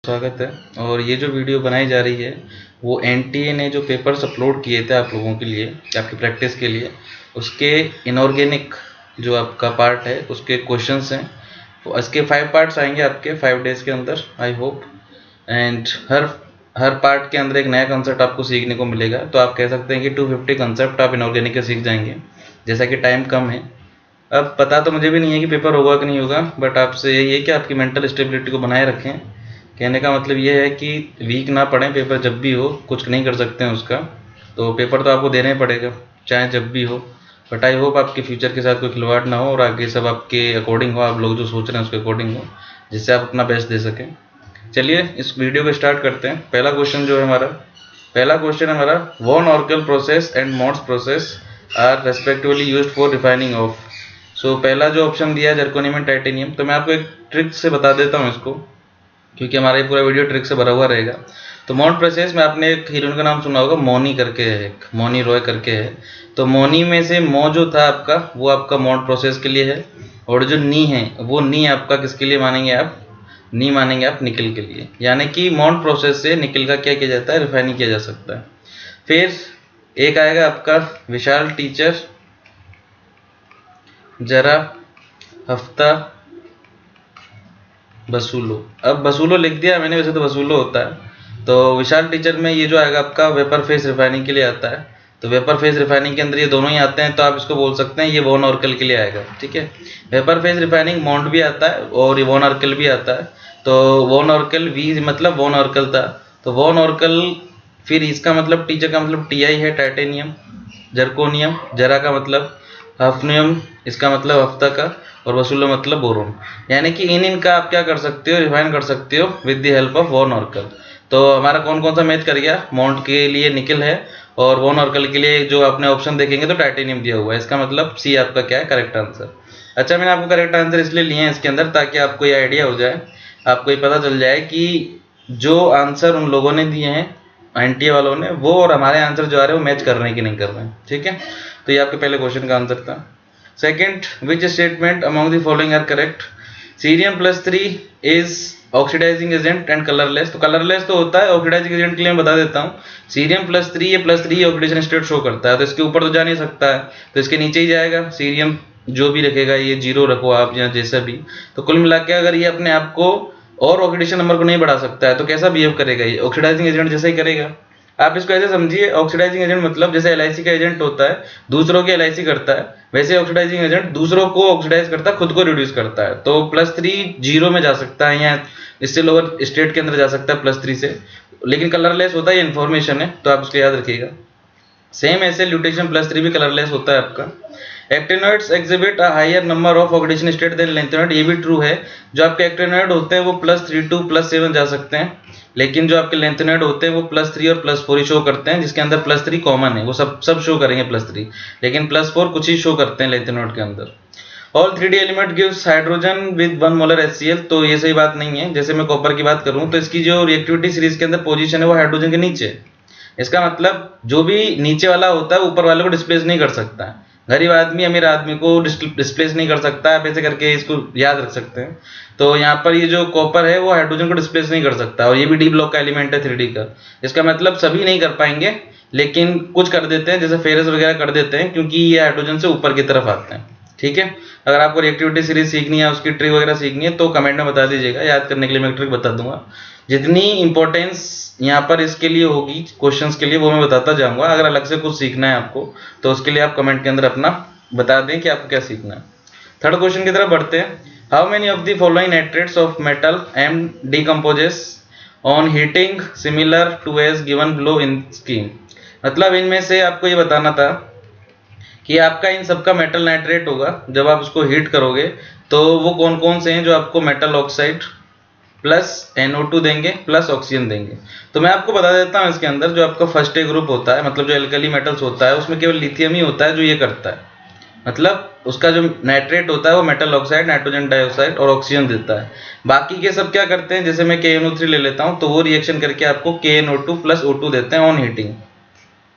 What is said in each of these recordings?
स्वागत है। और ये जो वीडियो बनाई जा रही है वो एनटीए ने जो पेपर्स अपलोड किए थे आप लोगों के लिए, आपकी प्रैक्टिस के लिए, उसके इनऑर्गेनिक जो आपका पार्ट है उसके क्वेश्चंस हैं। तो इसके 5 पार्ट्स आएंगे आपके 5 डेज़ के अंदर, I hope. And her part के अंदर एक नया कंसेप्ट आपको सीखने को मिलेगा। तो आप कह सकते हैं कि 250 कंसेप्ट आप इनऑर्गेनिक के सीख जाएंगे। जैसा कि टाइम कम है, अब पता तो मुझे भी नहीं है कि पेपर होगा कि नहीं होगा, बट आपसे यही है कि आपकी मेंटल स्टेबिलिटी को बनाए रखें। कहने का मतलब ये है कि वीक ना पढ़ें, पेपर जब भी हो, कुछ नहीं कर सकते हैं उसका। तो पेपर तो आपको देना ही पड़ेगा चाहे जब भी हो। बट आई होप आपके फ्यूचर के साथ कोई खिलवाड़ ना हो और आगे सब आपके अकॉर्डिंग हो, आप लोग जो सोच रहे हैं उसके अकॉर्डिंग हो, जिससे आप अपना बेस्ट दे सकें। चलिए इस वीडियो को स्टार्ट करते हैं। पहला क्वेश्चन है हमारा, Van Arkel process and Mond's process are respectively used for refining of. So पहला जो ऑप्शन दिया है जर्कोनियम एंड टाइटेनियम, तो मैं आपको एक ट्रिक से बता देता हूँ इसको, क्योंकि हमारा ये पूरा वीडियो ट्रिक से भरा हुआ रहेगा। तो मोड प्रोसेस में आपने एक हीरोइन का नाम सुना होगा, मौनी करके है, एक मौनी रॉय करके है। तो मौनी में से मो जो था आपका, वो आपका मोड प्रोसेस के लिए है। और जो नी है वो नी आपका किसके लिए मानेंगे आप? नी मानेंगे आप निकल के लिए। यानी कि मोड प्रोसेस से निकल का क्या किया जाता है? रिफाइनिंग किया जा सकता है। फिर एक आएगा आपका विशाल टीचर, जरा, हफ्ता, वसूलो। अब वसूलो लिख दिया मैंने, वैसे तो वसूलो होता है। तो विशाल टीचर में ये जो आएगा आपका वेपर फेस रिफाइनिंग के लिए आता है। तो वेपर फेस रिफाइनिंग के अंदर ये दोनों ही आते हैं, तो आप इसको बोल सकते हैं ये वॉन ऑर्कल के लिए आएगा। ठीक है, वेपर फेस रिफाइनिंग मॉन्ड भी आता है और ये वॉन ऑर्कल भी आता है। तो वॉन ऑर्कल वी मतलब वॉन ऑर्कल था, तो वॉन ऑर्कल। फिर इसका मतलब टीचर का मतलब टीआई है, टाइटेनियम। जर्कोनियम, जरा का मतलब हफ्नियम, इसका मतलब हफ्ता का। और वसूलो मतलब बोरोन। यानी कि इनका आप क्या कर सकते हो? रिफाइन कर सकते हो with the help of one oracle. तो हमारा कौन कौन सा मैच कर गया? मॉन्ट के लिए निकल है और वॉन ऑर्कल के लिए जो आपने ऑप्शन देखेंगे तो टाइटेनियम दिया हुआ है। इसका मतलब सी आपका क्या है? Correct answer. अच्छा, मैंने आपको करेक्ट आंसर इसलिए लिए हैं इसके अंदर ताकि आपको ये आइडिया हो जाए, आपको ये पता चल जाए कि जो आंसर उन लोगों ने दिए हैं एनटीए वालों ने, वो और हमारे आंसर जो आ रहे हैं वो मैच कर रहे हैं कि नहीं कर रहे हैं। ठीक है, तो ये आपके पहले क्वेश्चन का आंसर था। Second, which statement among the following are correct? Cerium +3 is oxidising agent and colourless. तो कलरलेस तो होता है, ऑक्सीडाइजिंग एजेंट के लिए मैं बता देता हूँ। सीरियम +3, ये +3 ऑक्सीडेशन स्टेट शो करता है, तो इसके ऊपर तो जा नहीं सकता है, तो इसके नीचे ही जाएगा। सीरियम जो भी रखेगा, ये 0 रखो आप या जैसा भी। तो कुल मिला के अगर ये अपने आप को और ऑक्सीडेशन नंबर को नहीं बढ़ा सकता है तो कैसा बिहेव करेगा? ये ऑक्सीडाइजिंग एजेंट जैसा ही करेगा। आप इसको ऐसे समझिए, ऑक्सीडाइजिंग एजेंट मतलब जैसे एलआईसी का एजेंट होता है, दूसरों की एलआईसी करता है, वैसे ऑक्सीडाइजिंग एजेंट दूसरों को ऑक्सीडाइज करता है, खुद को रिड्यूस करता है। तो +3 0 में जा सकता है या इससे लोअर स्टेट के अंदर जा सकता है +3 से। लेकिन कलरलेस होता है, ये इन्फॉर्मेशन है, तो आप इसको याद रखिएगा। सेम ऐसे ल्यूटेशियम +3 भी कलरलेस होता है आपका। Actinoids exhibit a higher number of oxidation state than lanthanoid, ये भी ट्रू है। जो आपके एक्टिनोइड होते हैं वो +3 to +7 जा सकते हैं, लेकिन जो आपके लेंथेनोइड होते हैं वो +3 और +4 ही शो करते हैं, जिसके अंदर +3 कॉमन है, वो सब शो करेंगे +3, लेकिन +4 कुछ ही शो करते हैं लेंथेनोइड के अंदर। All 3D element gives hydrogen with 1 molar HCl, तो ये सही बात नहीं है। जैसे मैं कॉपर की बात करूं तो इसकी जो रिएक्टिविटी सीरीज के अंदर पोजीशन है वो हाइड्रोजन के नीचे है। इसका मतलब जो भी नीचे वाला होता है ऊपर वाले को डिस्प्लेस नहीं कर सकता है। गरीब आदमी अमीर आदमी को डिस्प्लेस नहीं कर सकता, आप ऐसे करके इसको याद रख सकते हैं। तो यहाँ पर ये जो कॉपर है वो हाइड्रोजन को डिस्प्लेस नहीं कर सकता, और ये भी डी ब्लॉक का एलिमेंट है 3D का। इसका मतलब सभी नहीं कर पाएंगे, लेकिन कुछ कर देते हैं, जैसे फेरस वगैरह कर देते हैं, क्योंकि ये हाइड्रोजन से ऊपर की तरफ आते हैं। ठीक है, अगर आपको रिएक्टिविटी सीरीज सीखनी है, उसकी ट्रिक वगैरह सीखनी है तो कमेंट में बता दीजिएगा, याद करने के लिए मैं ट्रिक बता दूंगा। जितनी इंपॉर्टेंस यहाँ पर इसके लिए होगी क्वेश्चंस के लिए, वो मैं बताता जाऊंगा। अगर अलग से कुछ सीखना है आपको तो उसके लिए आप कमेंट के अंदर अपना बता दें कि आपको क्या सीखना है। थर्ड क्वेश्चन की तरफ बढ़ते हैं। How many of the following nitrates of metal M decomposes on heating similar to as given below in scheme. मतलब इनमें से आपको ये बताना था कि आपका इन सबका मेटल नाइट्रेट होगा, जब आप उसको हीट करोगे तो वो कौन कौन से हैं जो आपको मेटल ऑक्साइड प्लस NO2 देंगे प्लस ऑक्सीजन देंगे। तो मैं आपको बता देता हूँ, इसके अंदर जो आपका फर्स्ट ए ग्रुप होता है, मतलब जो एल्कली मेटल्स होता है, उसमें केवल लिथियम ही होता है जो ये करता है। मतलब उसका जो नाइट्रेट होता है वो मेटल ऑक्साइड, नाइट्रोजन डाइऑक्साइड और ऑक्सीजन देता है। बाकी के सब क्या करते हैं, जैसे मैं KNO3 ले लेता हूँ तो वो रिएक्शन करके आपको KNO2 प्लस O2 देते हैं ऑन हीटिंग।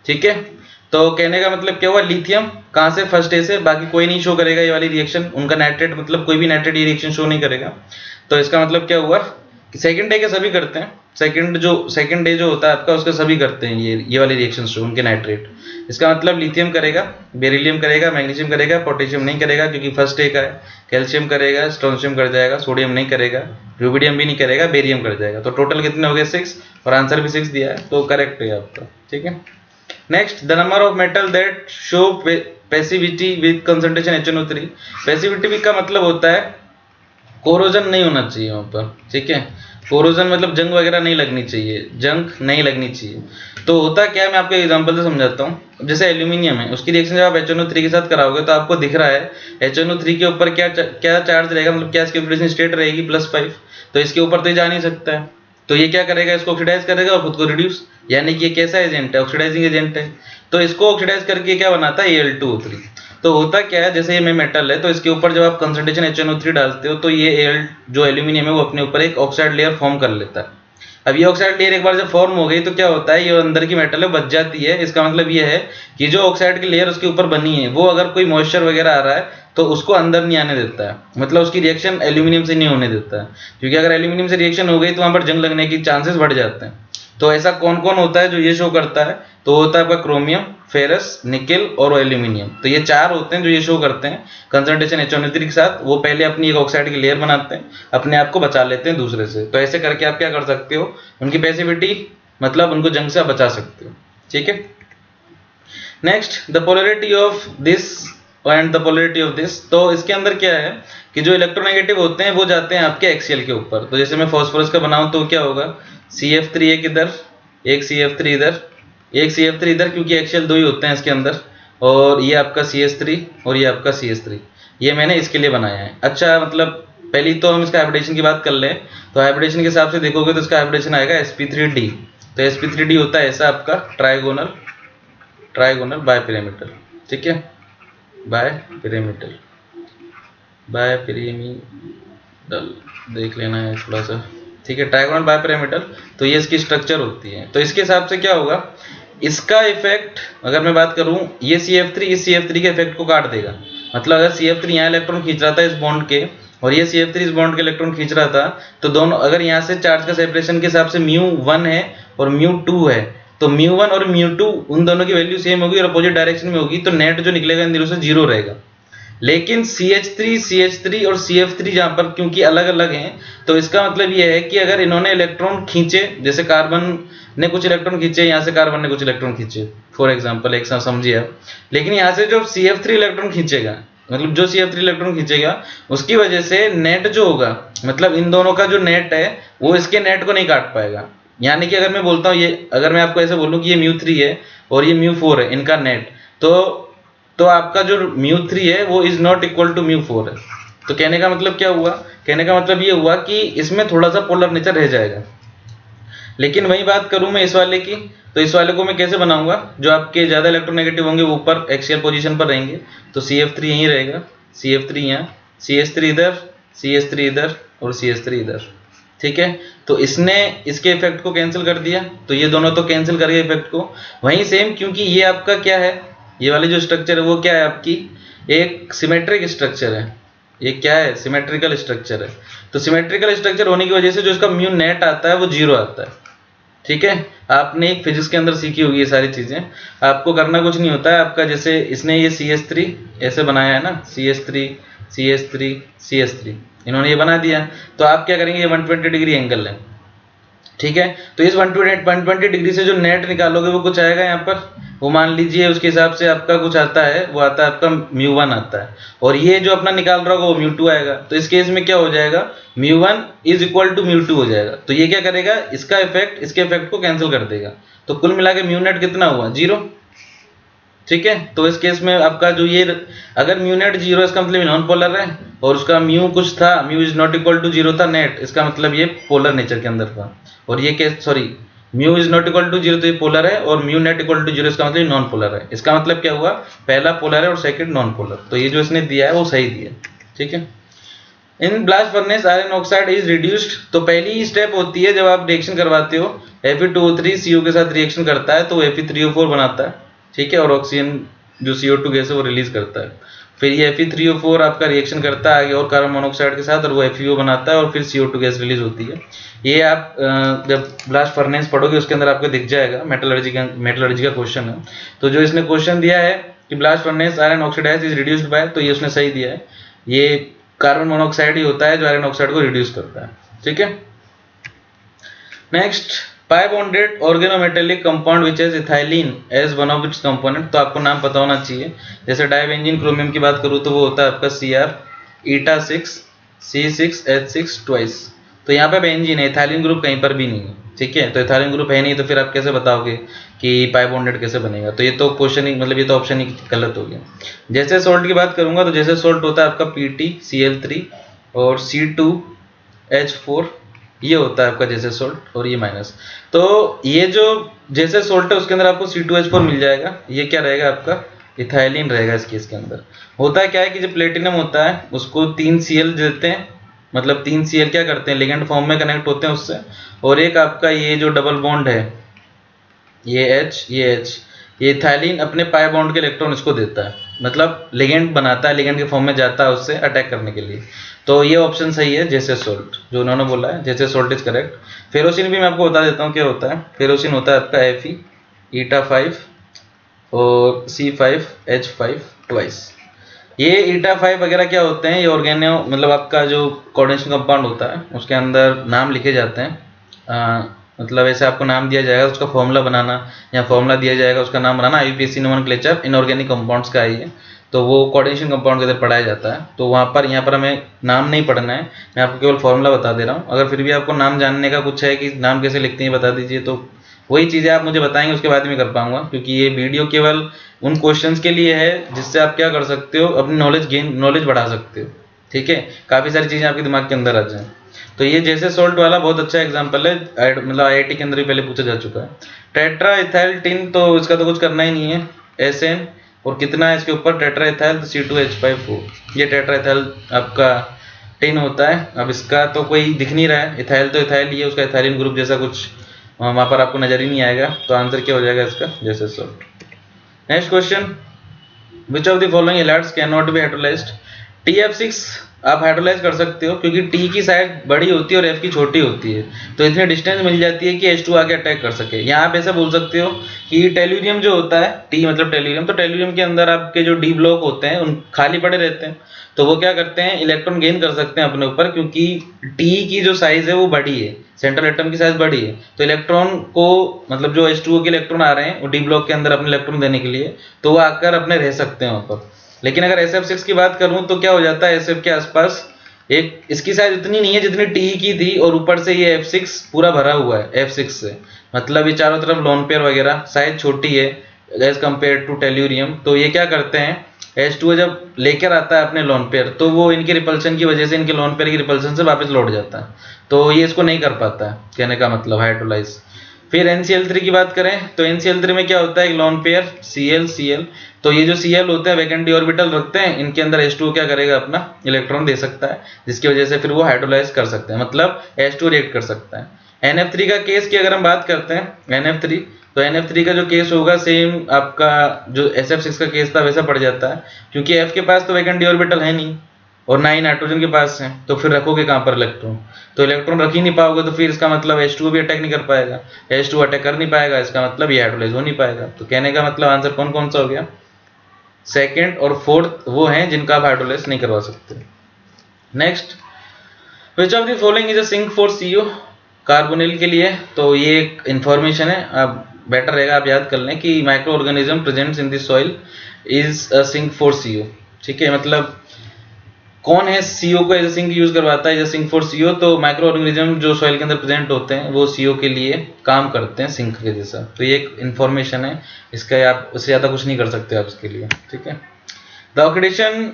ठीक है, तो कहने का मतलब क्या हुआ, लिथियम कहाँ से? फर्स्ट ए से, बाकी कोई नहीं शो करेगा ये वाली रिएक्शन, उनका नाइट्रेट मतलब कोई भी नाइट्रेट ये रिएक्शन शो नहीं करेगा। तो इसका मतलब क्या हुआ, सेकंड डे के सभी करते हैं, सेकंड डे जो होता है आपका उसका सभी करते हैं ये वाले रिएक्शंस जो उनके नाइट्रेट। इसका मतलब लिथियम करेगा, बेरिलियम करेगा, मैग्नीशियम करेगा, पोटेशियम नहीं करेगा क्योंकि फर्स्ट डे का है, कैल्शियम करेगा, स्ट्रोंशियम कर जाएगा, सोडियम नहीं करेगा, रूबिडियम भी नहीं करेगा, बेरियम कर जाएगा। तो टोटल कितने हो गए 6, और आंसर भी 6 दिया है, तो करेक्ट है आपका। ठीक है, next, the number of metal that show passivity with concentration HNO3। Passivity का मतलब होता है कोरोजन नहीं होना चाहिए वहां पर। ठीक है, कोरोजन मतलब जंग वगैरह नहीं लगनी चाहिए, जंग नहीं लगनी चाहिए। तो होता क्या है, मैं आपको एग्जांपल से समझाता हूँ। जैसे एल्यूमिनियम है, उसकी रिएक्शन जब आप HNO3 के साथ कराओगे तो आपको दिख रहा है HNO3 के ऊपर क्या चार्ज रहेगा, मतलब क्या इसकी ऑक्सीडेशन स्टेट रहेगी, +5। तो इसके ऊपर तो ये जा नहीं सकता है, तो ये क्या करेगा, इसको ऑक्सीडाइज करेगा और खुद को रिड्यूस, यानी कि ये कैसा एजेंट है, ऑक्सीडाइजिंग एजेंट है। तो इसको ऑक्सीडाइज करके क्या बनाता है, Al2O3। तो होता क्या है, जैसे ये में मेटल है तो इसके ऊपर जब आप कंसंट्रेशन HNO3 डालते हो तो ये जो एल्यूमिनियम है वो अपने ऊपर एक ऑक्साइड लेयर फॉर्म कर लेता है। अब ये ऑक्साइड लेयर एक बार जब फॉर्म हो गई तो क्या होता है, ये अंदर की मेटल है बच जाती है। इसका मतलब ये है कि जो ऑक्साइड की लेयर उसके ऊपर बनी है वो अगर कोई मॉइस्चर वगैरह आ रहा है तो उसको अंदर नहीं आने देता है, मतलब उसकी रिएक्शन एल्यूमिनियम से नहीं होने देता है, क्योंकि अगर एल्यूमिनियम से रिएक्शन हो गई तो वहां पर जंग लगने की चांसेस बढ़ जाते हैं। तो ऐसा कौन कौन होता है जो ये शो करता है, तो होता है आपका क्रोमियम, फेरस, निकेल और एल्यूमिनियम। तो ये 4 होते हैं जो ये शो करते हैं कंसंट्रेशन HNO3 के साथ। वो पहले अपनी एक ऑक्साइड की लेयर बनाते हैं, अपने आप को बचा लेते हैं दूसरे से। तो ऐसे करके आप क्या कर सकते हो, उनकी पैसिविटी मतलब उनको जंग से बचा सकते हो। ठीक है, next, the polarity of this and the polarity of this. तो इसके अंदर क्या है कि जो इलेक्ट्रोनेगेटिव होते हैं वो जाते हैं आपके एक्सियल के ऊपर। तो जैसे मैं फास्फोरस का बनाऊं तो क्या होगा, CF3 एक इधर, एक CF3 इधर, एक CF3 इधर, क्योंकि एक्सियल 2 ही होते हैं इसके अंदर, और ये आपका CH3 और ये आपका CH3। ये मैंने इसके लिए बनाया है। अच्छा, मतलब पहली तो हम इसका हाइब्रिडेशन की बात कर लें, तो हाइब्रिडेशन के हिसाब से देखोगे तो इसका हाइब्रिडेशन आएगा sp3d। तो sp3d होता है ऐसा आपका ट्राइगोनल बायपिरामिडल। ठीक है, बायपिरामिडल देख लेना है थोड़ा सा। ठीक है, ट्राइगोनल बायपिरामिडल, तो ये इसकी स्ट्रक्चर होती है। तो इसके हिसाब से क्या होगा, इसका इफेक्ट अगर मैं बात करूं, ये CF3 इस CF3 के इफेक्ट को काट देगा। मतलब अगर CF3 यहाँ इलेक्ट्रॉन खींच रहा था इस बॉन्ड के, और ये CF3 इस बॉन्ड के इलेक्ट्रॉन खींच रहा था, तो दोनों अगर यहाँ से चार्ज का सेपरेशन के हिसाब से μ1 है और μ2 है, तो μ1 और μ2 उन दोनों की वैल्यू सेम होगी और अपोजिट डायरेक्शन में होगी, तो नेट जो निकलेगा इन दोनों से 0 रहेगा। लेकिन CH3 और CF3 जहां पर क्योंकि अलग अलग हैं, तो इसका मतलब यह है कि अगर इन्होंने इलेक्ट्रॉन खींचे, जैसे कार्बन ने कुछ इलेक्ट्रॉन खींचे, यहाँ से कार्बन ने कुछ इलेक्ट्रॉन खींचे फॉर एग्जांपल, एक साथ समझिए आप। लेकिन यहाँ से जो CF3 इलेक्ट्रॉन खींचेगा, मतलब जो CF3 इलेक्ट्रॉन खींचेगा उसकी वजह से नेट जो होगा, मतलब इन दोनों का जो नेट है वो इसके नेट को नहीं काट पाएगा। यानी कि अगर मैं बोलता हूँ ये, अगर मैं आपको ऐसे बोलूँ कि ये μ3 है और ये μ4 है इनका नेट, तो आपका जो μ3 है वो इज नॉट इक्वल टू μ4 है। तो कहने का मतलब क्या हुआ, कहने का मतलब ये हुआ कि इसमें थोड़ा सा पोलर नेचर रह जाएगा। लेकिन वही बात करूं मैं इस वाले की, तो इस वाले को मैं कैसे बनाऊंगा, जो आपके ज्यादा इलेक्ट्रोनेगेटिव होंगे वो ऊपर एक्सियल पोजीशन पर रहेंगे, तो CF3 यहीं रहेगा, CF3 यहाँ, CH3 इधर, CH3 इधर और CH3 इधर। ठीक है, तो इसने इसके इफेक्ट को कैंसिल कर दिया, तो ये दोनों तो कैंसिल कर गए इफेक्ट को। वहीं सेम, क्योंकि ये आपका क्या है, ये वाली जो स्ट्रक्चर है वो क्या है आपकी, एक सिमेट्रिक स्ट्रक्चर है। ये क्या है, सिमेट्रिकल स्ट्रक्चर है। तो सिमेट्रिकल स्ट्रक्चर होने की वजह से जो इसका म्यू नेट आता है वो 0 आता है। ठीक है, आपने एक फिजिक्स के अंदर सीखी होगी ये सारी चीजें, आपको करना कुछ नहीं होता है। आपका जैसे इसने ये CH3 ऐसे बनाया है ना, CH3 इन्होंने ये बना दिया, तो आप क्या करेंगे, ये 120 डिग्री एंगल है। ठीक है, तो इस 120 डिग्री से जो नेट निकालोगे वो कुछ आएगा यहाँ पर, वो मान लीजिए उसके हिसाब से आपका कुछ आता है, वो आता है आपका μ1 आता है, और ये जो अपना निकाल रहा होगा वो μ2 आएगा। तो इस केस में क्या हो जाएगा, μ1 इज इक्वल टू μ2 हो जाएगा। तो ये क्या करेगा, इसका इफेक्ट इसके इफेक्ट को कैंसिल कर देगा, तो कुल मिला के म्यू नेट कितना हुआ, 0। ठीक है, तो इस केस में आपका जो ये, अगर म्यू नेट 0 इसका मतलब नॉन पोलर है, और उसका म्यू कुछ था, mu is not equal to 0 था नेट, इसका मतलब ये पोलर नेचर के अंदर था। और ये case, sorry, mu is not equal to 0 तो ये पोलर है, और म्यू नेट इक्वल टू 0 इसका मतलब नॉन पोलर है। इसका मतलब क्या हुआ, पहला पोलर है और सेकंड नॉन पोलर। तो ये जो इसने दिया है वो सही दिया। ठीक है, in blast furnace iron oxide is reduced. तो पहली ही स्टेप होती है जब आप रिएक्शन करवाते हो, Fe2O3 CO के साथ रिएक्शन करता है तो Fe3O4 बनाता है। ठीक है, और ऑक्सीजन जो CO2 गैस है वो रिलीज करता है। फिर ये Fe3O4 आपका रिएक्शन करता है आगे और कार्बन मोनोऑक्साइड के साथ और वो FeO बनाता है और फिर CO2 गैस रिलीज होती है। ये आप जब ब्लास्ट फर्नेस पढ़ोगे उसके अंदर आपको दिख जाएगा, मेटलर्जी का क्वेश्चन है। तो जो इसने क्वेश्चन दिया है कि blast furnace iron oxidise is reduced by, तो ये उसने सही दिया है, ये कार्बन मोनोऑक्साइड ही होता है जो आयरन ऑक्साइड को रिड्यूस करता है। ठीक है, next pi bonded organometallic compound which has ethylene as one of its component, तो आपको नाम पता होना चाहिए। जैसे डाइबेंजीन क्रोमियम की बात करूँ तो वो होता है आपका Cr eta6 C6H6 ट्वाइस। तो यहाँ पे बेंजीन है, इथाइलिन ग्रुप कहीं पर भी नहीं है। ठीक है, तो इथाइलिन ग्रुप है नहीं तो फिर आप कैसे बताओगे कि पाई बॉन्डेड कैसे बनेगा? तो ये तो क्वेश्चन ही, मतलब ये तो ऑप्शन ही गलत हो गया। जैसे सोल्ट की बात करूंगा तो जैसे सोल्ट होता है आपका PtCl3 और C2H4, ये होता है आपका जैसे सोल्ट और ये माइनस। तो ये जो जैसे सोल्ट है उसके अंदर आपको C2H4 मिल जाएगा, ये क्या रहेगा आपका इथाइलिन रहेगा इस केस के अंदर। होता है क्या है कि जो प्लेटिनम होता है उसको 3 Cl देते हैं, मतलब 3 Cl क्या करते हैं लिगेंड फॉर्म में कनेक्ट होते हैं उससे, और एक आपका ये जो डबल बॉन्ड है ये H ये इथाइलिन अपने पाई बॉन्ड के इलेक्ट्रॉन इसको देता है, मतलब लिगेंड बनाता है, लिगेंड के फॉर्म में जाता है उससे अटैक करने के लिए। तो ये ऑप्शन सही है जैसे सोल्ट, जो उन्होंने बोला है जैसे सोल्ट इज करेक्ट। फेरोसिन भी मैं आपको बता देता हूँ क्या होता है। फेरोसिन होता है आपका Fe eta5 और C5H5 ट्वाइस। ये eta5 वगैरह क्या होते हैं, ये ऑर्गेनो मतलब आपका जो कोऑर्डिनेशन कंपाउंड होता है उसके अंदर नाम लिखे जाते हैं, मतलब ऐसे आपको नाम दिया जाएगा उसका फॉर्मूला बनाना या फॉर्मूला दिया जाएगा उसका नाम बनाना। IUPAC नोमेनक्लेचर इनऑर्गेनिक कंपाउंड्स का है ये, तो वो कोऑर्डिनेशन कंपाउंड के अंदर पढ़ाया जाता है। तो वहाँ पर यहाँ पर हमें नाम नहीं पढ़ना है, मैं आपको केवल फॉर्मूला बता दे रहा हूँ। अगर फिर भी आपको नाम जानने का कुछ है कि नाम कैसे लिखते हैं बता दीजिए, तो वही चीज़ें आप मुझे बताएंगे उसके बाद में कर पाऊंगा, क्योंकि ये वीडियो केवल उन क्वेश्चंस के लिए है जिससे आप क्या कर सकते हो, अपनी नॉलेज बढ़ा सकते हो। ठीक है, काफ़ी सारी चीज़ें आपके दिमाग के अंदर आ जाएं। तो ये जैसे सोल्ट वाला बहुत अच्छा एग्जांपल है, मतलब IIT के अंदर भी पहले पूछा जा चुका है। टेट्रा इथाइल टिन, तो इसका तो कुछ करना ही नहीं है, SN और कितना है इसके ऊपर टेट्रा इथाइल, तो C2H5O, ये टेट्रा इथाइल आपका टिन होता है। अब इसका तो कोई दिख नहीं रहा है, इथाइल तो इथाइल ही है, उसका इथाइलिन ग्रुप जैसा कुछ वहाँ पर आपको नजर ही नहीं आएगा, तो आंसर क्या हो जाएगा इसका जैसे salt. Next question, which of the following halides can not be hydrolysed? TF6 आप हाइड्रोलाइज कर सकते हो क्योंकि T की साइड बड़ी होती है और F की छोटी होती है, तो इतनी डिस्टेंस मिल जाती है कि H2 आके अटैक कर सके। यहाँ आप ऐसा बोल सकते हो कि टेल्यूरियम जो होता है, T मतलब टेल्यूरियम, तो टेल्यूरियम के अंदर आपके जो D ब्लॉक होते हैं उन खाली पड़े रहते हैं, तो वो क्या करते हैं इलेक्ट्रॉन गेन कर सकते हैं अपने ऊपर, क्योंकि T की जो साइज है वो बड़ी है, सेंट्रल एटम की साइज बड़ी है, तो इलेक्ट्रॉन को मतलब जो H2O के इलेक्ट्रॉन आ रहे हैं वो D ब्लॉक के अंदर अपने इलेक्ट्रॉन देने के लिए, तो वो आकर अपने रह सकते हैं वहाँ पर। लेकिन अगर SF6 की बात करूं तो क्या हो जाता है, SF के आसपास एक इसकी साइज इतनी नहीं है जितनी T की थी, और ऊपर से ये F6 पूरा भरा हुआ है F6 से, मतलब ये चारों तरफ लोन पेयर वगैरह, साइज छोटी है एज कम्पेयर टू टेल्यूरियम। तो ये क्या करते हैं H2O जब लेकर आता है अपने लोन पेयर, तो वो इनके रिपल्शन की वजह से, इनके लोन पेयर की रिपल्शन से वापस लौट जाता है, तो ये इसको नहीं कर पाता है, कहने का मतलब हाइड्रोलाइज। फिर NCl3 की बात करें तो NCl3 में क्या होता है, एक लोन पेयर Cl, तो ये जो Cl होते हैं वैकेंट डी ऑर्बिटल रखते हैं, इनके अंदर H2O क्या करेगा अपना इलेक्ट्रॉन दे सकता है, जिसकी वजह से फिर वो हाइड्रोलाइज कर सकते हैं, मतलब H2O रिएक्ट कर सकता है। NF3 का केस की अगर हम बात करते हैं NF3, तो NF3 का जो केस होगा सेम आपका जो SF6 का केस था वैसा पड़ जाता है, क्योंकि F के पास तो वैकेंट डी ऑर्बिटल है नहीं और ना ही नाइट्रोजन के पास है, तो फिर रखोगे कहाँ पर इलेक्ट्रॉन, तो इलेक्ट्रॉन रख ही नहीं पाओगे, तो फिर इसका मतलब H2O भी अटैक नहीं कर पाएगा, H2O अटैक कर नहीं पाएगा, इसका मतलब ये हाइड्रोलाइज हो नहीं पाएगा। तो कहने का मतलब आंसर कौन कौन सा हो गया, सेकेंड और फोर्थ वो हैं जिनका आप हाइड्रोलाइज नहीं करवा सकते। Next, which of the following is a sink for CO? Carbonyl के लिए तो ये एक इंफॉर्मेशन है, अब बेटर रहेगा आप याद कर लें कि micro organism presents in the soil is a sink for CO। ठीक है, मतलब कौन है CO को एज अ सिंक यूज करवाता है, as a sink for CO? तो माइक्रो ऑर्गेनिज्म जो सॉइल के अंदर प्रेजेंट होते हैं वो CO के लिए काम करते हैं सिंक के जैसा। तो ये एक इन्फॉर्मेशन है, इसका आप उससे ज़्यादा कुछ नहीं कर सकते आप इसके लिए। ठीक है, the oxidation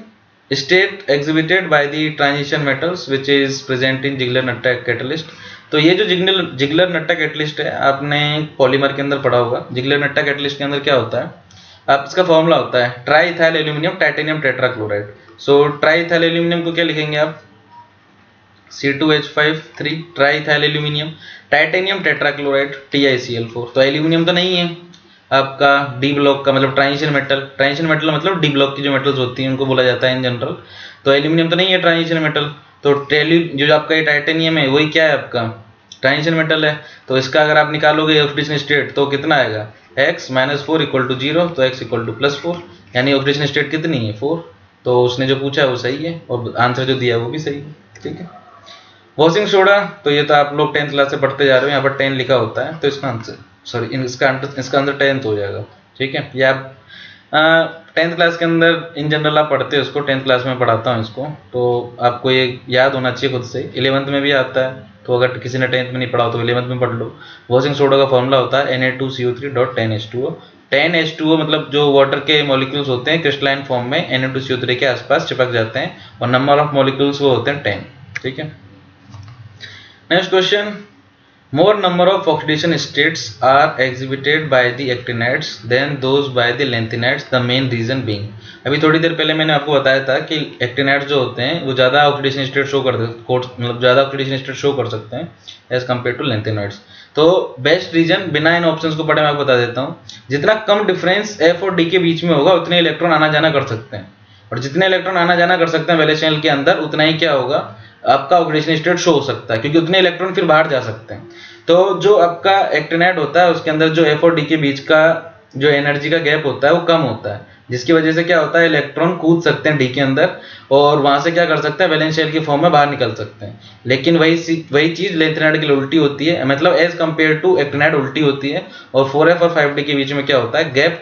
state exhibited by the transition metals which is present in Ziegler Natta catalyst. तो ये जो जिगलर नट्टा कैटलिस्ट है आपने पॉलीमर के अंदर पढ़ा होगा। जिगलर नट्टा कैटलिस्ट के अंदर क्या होता है, आप इसका फॉर्मूला होता है try ethyl aluminium titanium tetrachloride. So try ethyl aluminium को क्या लिखेंगे आप, C2H5 try ethyl aluminium, titanium tetrachloride TiCl4। तो एल्यूमिनियम तो नहीं है, आपका डी ब्लॉक का मतलब ट्रांजिशन मेटल मतलब डी ब्लॉक की जो मेटल्स होती हैं उनको बोला जाता है इन जनरल। तो एल्यूमिनियम तो नहीं है ट्रांजिशन मेटल, तो जो आपका ये टाइटेनियम है वही क्या है आपका ट्रांजिशन मेटल है। तो इसका अगर आप निकालोगे ऑक्सीडेशन स्टेट तो कितना आएगा x - 4 = 0, तो x = +4, यानी ऑक्सीडेशन स्टेट कितनी है 4। तो उसने जो पूछा है वो सही है और आंसर जो दिया है वो भी सही है। ठीक है, वॉशिंग सोडा तो ये तो आप लोग 10th क्लास से पढ़ते जा रहे हो, यहाँ पर 10 लिखा होता है तो इसका आंसर सॉरी इसका आंसर 10th हो जाएगा। ठीक है, ये आप 10th क्लास के अंदर इन जनरल आप पढ़ते हो इसको, 10th क्लास में पढ़ाता हूँ इसको, तो आपको ये याद होना चाहिए खुद से। 11th में भी आता है, तो अगर किसी ने 10th में नहीं पढ़ा हो तो 11th में पढ़ लो। वॉशिंग सोडा का फॉर्मूला होता है Na2CO3.10H2O। 10H2O मतलब जो वाटर के मॉलिक्यूल्स होते हैं क्रिस्टलाइन फॉर्म में Na2CO3 के आसपास चिपक जाते हैं और नंबर ऑफ मॉलिक्यूल्स वो होते हैं 10। ठीक है, next question, more number of oxidation states are exhibited by the actinides than those by the lanthanides, the main reason being। अभी थोड़ी देर पहले मैंने आपको बताया था कि एक्टिनाइड्स जो होते हैं वो ज़्यादा ऑक्सीडेशन स्टेट शो कर मतलब ज़्यादा ऑक्सीडेशन स्टेट शो कर सकते हैं एज कम्पेयर टू लैंथेनाइड्स। तो बेस्ट रीजन बिना इन ऑप्शंस को पढ़े मैं आपको बता देता हूँ, जितना कम डिफरेंस एफ और डी के बीच में होगा उतने इलेक्ट्रॉन आना जाना कर सकते हैं, और जितने इलेक्ट्रॉन आना जाना कर सकते हैं वैलेंस शेल के अंदर उतना ही क्या होगा आपका ऑक्सीडेशन स्टेट शो हो सकता है, क्योंकि उतने इलेक्ट्रॉन फिर बाहर जा सकते हैं। तो जो आपका एक्टिनाइड होता है उसके अंदर जो एफ और डी के बीच का जो एनर्जी का गैप होता है वो कम होता है, जिसकी वजह से क्या होता है इलेक्ट्रॉन कूद सकते हैं डी के अंदर और वहां से क्या कर सकते हैं वैलेंस शेल की फॉर्म में बाहर निकल सकते हैं। लेकिन वही चीज लैंथेनाइड के लिए उल्टी होती है, मतलब एज कम्पेयर टू एक्टिनाइड उल्टी होती है, और 4f और 5d के बीच में क्या होता है गैप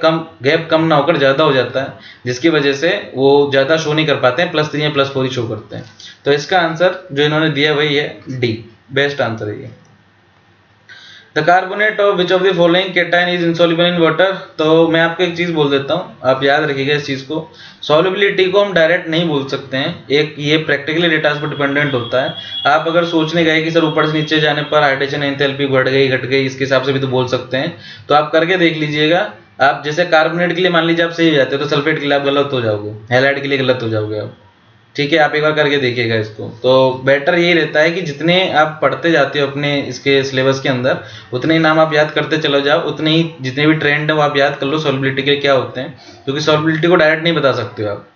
कम ना होकर ज्यादा हो जाता है, जिसकी वजह से वो ज्यादा शो नहीं कर पाते हैं, +3 या +4 ही शो करते हैं। तो इसका आंसर जो इन्होंने दिया वही है डी, बेस्ट आंसर है ये। The carbonate of which of the following cation is insoluble in water. तो मैं आपको एक चीज बोल देता हूँ, आप याद रखिएगा इस चीज को, सॉल्युबिलिटी को हम डायरेक्ट नहीं बोल सकते हैं, एक ये प्रैक्टिकली डेटा पर डिपेंडेंट होता है। आप अगर सोचने गए कि सर ऊपर से नीचे जाने पर हाइड्रेशन एंथैल्पी बढ़ गई घट गई, इसके हिसाब से भी तो बोल सकते हैं, तो आप करके देख लीजिएगा। आप जैसे कार्बोनेट के लिए मान लीजिए आप सही हो जाते हो तो सल्फेट के लिए आप गलत हो जाओगे, हैलाइड के लिए गलत हो जाओगे आप। ठीक है, आप एक बार करके देखिएगा इसको। तो बेटर यही रहता है कि जितने आप पढ़ते जाते हो अपने इसके सिलेबस के अंदर उतने ही नाम आप याद करते चलो जाओ, उतने ही जितने भी ट्रेंड है वो आप याद कर लो सॉल्युबिलिटी के क्या होते हैं, क्योंकि सॉल्युबिलिटी को डायरेक्ट नहीं बता सकते हो आप।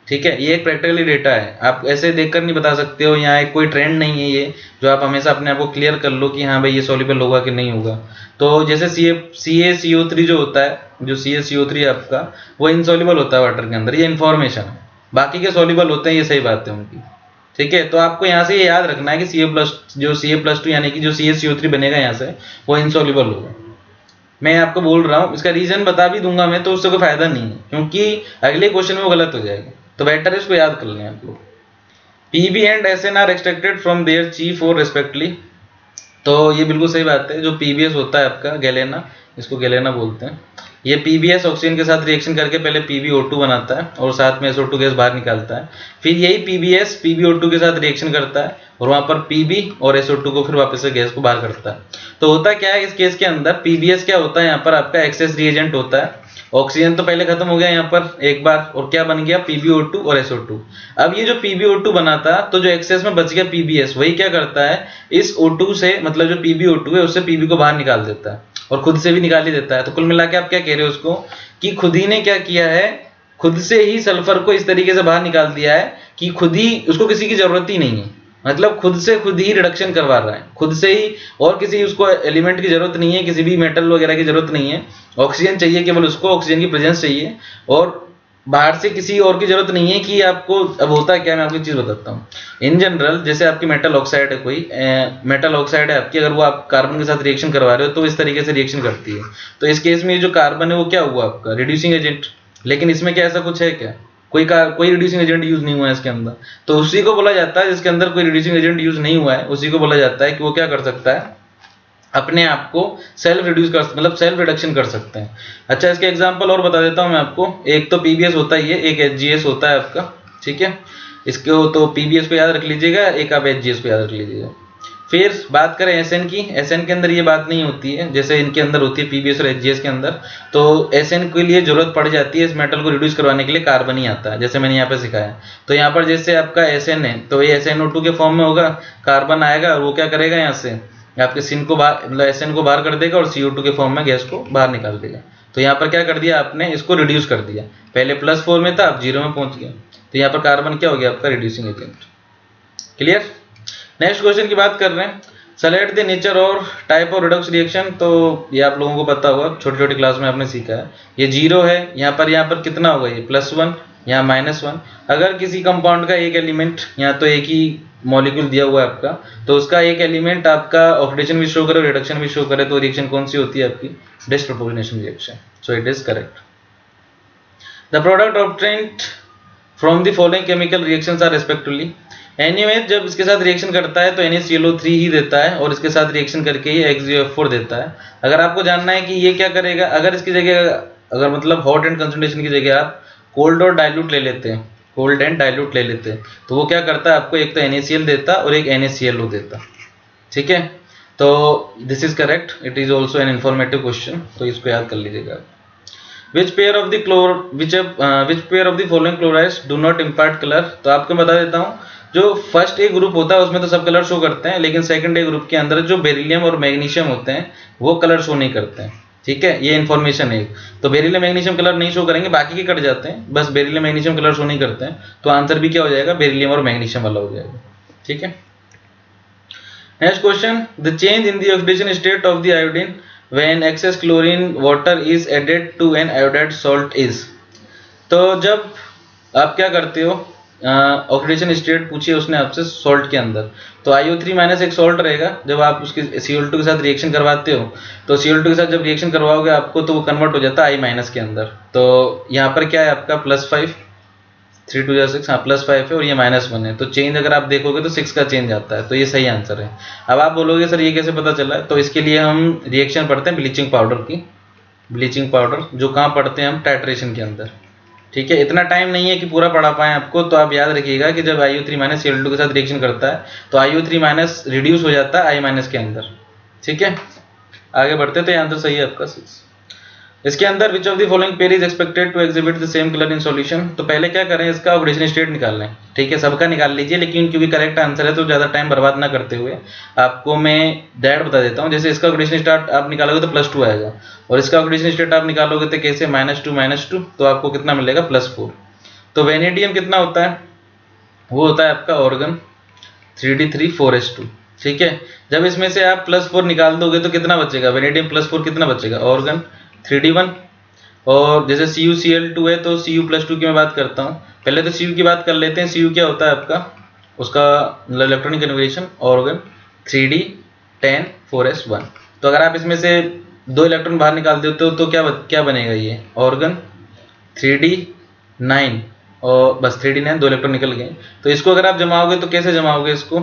ठीक है, ये एक प्रैक्टिकली डेटा है, आप ऐसे देखकर नहीं बता सकते हो, यहाँ एक कोई ट्रेंड नहीं है ये जो आप हमेशा अपने आप को क्लियर कर लो कि हाँ भाई ये सॉल्युबल होगा कि नहीं होगा। तो जैसे CaCO3 जो होता है, जो CaCO3 आपका वो इनसॉल्युबल होता है वाटर के अंदर, ये इन्फॉर्मेशन है, बाकी के सॉल्युबल होते हैं, ये सही बात है उनकी। ठीक है, तो आपको यहाँ से ये याद रखना है कि Ca+2 यानी कि जो CaCO3 बनेगा यहाँ से वो इनसॉल्युबल होगा। मैं आपको बोल रहा हूँ, इसका रीजन बता भी दूंगा मैं, तो उससे कोई फायदा नहीं है, क्योंकि अगले क्वेश्चन में वो गलत हो जाएगा, तो बेटर है इसको याद कर लें आप लोग। Pb and SN are extracted from their chief ore respectively. तो ये बिल्कुल सही बात है, जो PbS होता है आपका गैलेना, इसको गैलेना बोलते हैं, ये PbS ऑक्सीजन के साथ रिएक्शन करके पहले PbO2 बनाता है और साथ में SO2 गैस बाहर निकालता है, फिर यही PbS PbO2 के साथ रिएक्शन करता है और वहां पर Pb और SO2 को फिर वापस से गैस को बाहर करता है। तो होता क्या है इस केस के अंदर, PbS क्या होता है यहाँ पर आपका एक्सेस रिएजेंट होता है, ऑक्सीजन तो पहले खत्म हो गया यहाँ पर एक बार, और क्या बन गया PbO2 और SO2। अब ये जो PbO2 बना था तो जो एक्सेस में बच गया PbS, वही क्या करता है इस O2 से, मतलब जो PbO2 है उससे Pb को बाहर निकाल देता है और खुद से भी निकाल ही देता है। तो कुल मिला के आप क्या कह रहे हो उसको, कि खुद ही ने क्या किया है, खुद से ही सल्फर को इस तरीके से बाहर निकाल दिया है कि खुद ही उसको किसी की जरूरत ही नहीं है, मतलब खुद से खुद ही रिडक्शन करवा रहा है खुद से ही, और किसी उसको एलिमेंट की जरूरत नहीं है, किसी भी मेटल वगैरह की जरूरत नहीं है, ऑक्सीजन चाहिए केवल उसको, ऑक्सीजन की प्रेजेंस चाहिए, और बाहर से किसी और की जरूरत नहीं है कि आपको। अब होता क्या, मैं आपको एक चीज बताता हूँ, इन जनरल जैसे आपकी मेटल ऑक्साइड है, कोई मेटल ऑक्साइड है आपकी, अगर वो आप कार्बन के साथ रिएक्शन करवा रहे हो तो इस तरीके से रिएक्शन करती है, तो इस केस में जो कार्बन है वो क्या हुआ आपका रिड्यूसिंग एजेंट। लेकिन इसमें क्या ऐसा कुछ है क्या, कोई रिड्यूसिंग एजेंट यूज नहीं हुआ है इसके अंदर, तो उसी को बोला जाता है, जिसके अंदर कोई रिड्यूसिंग एजेंट यूज नहीं हुआ है उसी को बोला जाता है कि वो क्या कर सकता है, अपने आप को सेल्फ रिड्यूस कर, मतलब सेल्फ रिडक्शन कर सकते हैं। अच्छा, इसके एग्जांपल और बता देता हूं मैं आपको, एक तो PbS होता ही है, एक HgS होता है आपका। ठीक है, इसको तो PbS को याद रख लीजिएगा, एक आप HgS को याद रख लीजिएगा। फिर बात करें SN की, SN के अंदर ये बात नहीं होती है जैसे इनके अंदर होती है PbS और HgS के अंदर। तो SN के लिए जरूरत पड़ जाती है इस मेटल को रिड्यूस करवाने के लिए कार्बन ही आता है, जैसे मैंने यहाँ पे सिखाया। तो यहाँ पर जैसे आपका SN है तो ये SnO2 के फॉर्म में होगा, कार्बन आएगा और वो क्या करेगा यहाँ से आपके सिन को बाहर, मतलब SN को बाहर कर देगा और CO2 के फॉर्म में गैस को बाहर निकाल देगा। तो यहाँ पर क्या कर दिया आपने, इसको रिड्यूस कर दिया, पहले +4 में था, अब 0 में पहुंच गया, तो यहाँ पर कार्बन क्या हो गया आपका, reducing agent. Clear. Next question की बात कर रहे हैं, सेलेक्ट द नेचर और टाइप ऑफ रिडक्स रिएक्शन। तो ये आप लोगों को पता होगा, छोटी छोटी क्लास में आपने सीखा है। ये 0 है, यहाँ पर कितना होगा, ये +1, यहाँ -1। अगर किसी कंपाउंड का एक एलिमेंट, यहाँ तो एक ही मॉलिक्यूल दिया हुआ है आपका, तो उसका एक एलिमेंट आपका ऑक्सीडेशन भी शो करे और रिडक्शन भी शो करे, तो रिएक्शन कौन सी होती है आपकी, disproportionation reaction. So it is correct. The product obtained from the following chemical reactions are respectively. NaOH जब इसके साथ रिएक्शन करता है तो NaClO3 ही देता है, और इसके साथ रिएक्शन करके ये XeO4 देता है। अगर आपको जानना है कि ये क्या करेगा, अगर इसकी जगह, अगर मतलब हॉट एंड कंसंट्रेशन की जगह आप कोल्ड और डाइल्यूट ले लेते हैं, कोल्ड एंड डाइल्यूट ले लेते हैं, तो वो क्या करता है आपको, एक तो NaCl देता और एक NaClO देता। ठीक है, तो this is correct, it is also an informative question, तो इसको याद कर लीजिएगा। Which pair of the following chlorides do not impart color? तो आपको बता देता हूँ, जो फर्स्ट ए ग्रुप होता है उसमें तो सब कलर शो करते हैं, लेकिन सेकंड ए ग्रुप के अंदर जो बेरिलियम और मैग्नीशियम होते हैं वो कलर शो नहीं करते हैं। ठीक है, ये इन्फॉर्मेशन है। तो बेरिलियम मैग्नीशियम कलर नहीं शो करेंगे, बाकी के कट जाते हैं, बस बेरिलियम मैग्नीशियम कलर शो नहीं करते हैं, तो आंसर भी क्या हो जाएगा, बेरिलियम और मैग्नीशियम वाला हो जाएगा। ठीक है। Next question, the change in the oxidation state of the iodine when excess chlorine water is added to an iodide salt is। तो जब आप क्या करते हो, ऑक्सीडेशन स्टेट पूछिए उसने आपसे सॉल्ट के अंदर, तो IO3- एक सॉल्ट रहेगा, जब आप उसके Cl2 के साथ रिएक्शन करवाते हो, तो Cl2 के साथ जब रिएक्शन करवाओगे आपको, तो वो कन्वर्ट हो जाता है I- के अंदर। तो यहाँ पर क्या है आपका +5, 3 2 6, हाँ +5 है, और ये -1 है, तो चेंज अगर आप देखोगे तो 6 का चेंज आता है, तो ये सही आंसर है। अब आप बोलोगे सर ये कैसे पता चला, तो इसके लिए हम रिएक्शन पढ़ते हैं ब्लीचिंग पाउडर की। ब्लीचिंग पाउडर जो कहाँ पढ़ते हैं हम, टाइट्रेशन के अंदर। ठीक है, इतना टाइम नहीं है कि पूरा पढ़ा पाएँ आपको, तो आप याद रखिएगा कि जब IO3- Cl2 के साथ रिएक्शन करता है तो IO3- रिड्यूस हो जाता है I- के अंदर। ठीक है, आगे बढ़ते तो ये आंसर सही है आपका 6। इसके अंदर which of the following pair is expected to exhibit the same colour in solution. तो पहले क्या करें, इसका ऑक्सीडेशन स्टेट निकाल लें। ठीक है, सबका निकाल लीजिए, लेकिन क्योंकि करेक्ट आंसर है तो ज़्यादा टाइम बर्बाद ना करते हुए आपको मैं डायरेक्ट बता देता हूँ। जैसे इसका ऑक्सीडेशन स्टेट आप निकालोगे तो +2 आएगा, और इसका ऑक्सीडेशन स्टेट आप निकालोगे तो कैसे, -2 तो आपको कितना मिलेगा, +4। तो वेनेडियम कितना होता है, वो होता है आपका ऑर्गन 3d3 4s2। ठीक है, जब इसमें से आप +4 निकाल दोगे तो कितना बचेगा, वेनेडियम +4 कितना बचेगा, ऑर्गन 3d1। और जैसे CuCl2 है तो Cu+2 की मैं बात करता हूँ। पहले तो Cu की बात कर लेते हैं। Cu क्या होता है आपका, उसका electronic configuration organ 3d10 4s1। तो अगर आप इसमें से 2 इलेक्ट्रॉन बाहर निकाल देते हो तो क्या बनेगा, ये ऑर्गन 3d9, और बस 3d9 2 इलेक्ट्रॉन निकल गए। तो इसको अगर आप जमाओगे तो कैसे जमाओगे, इसको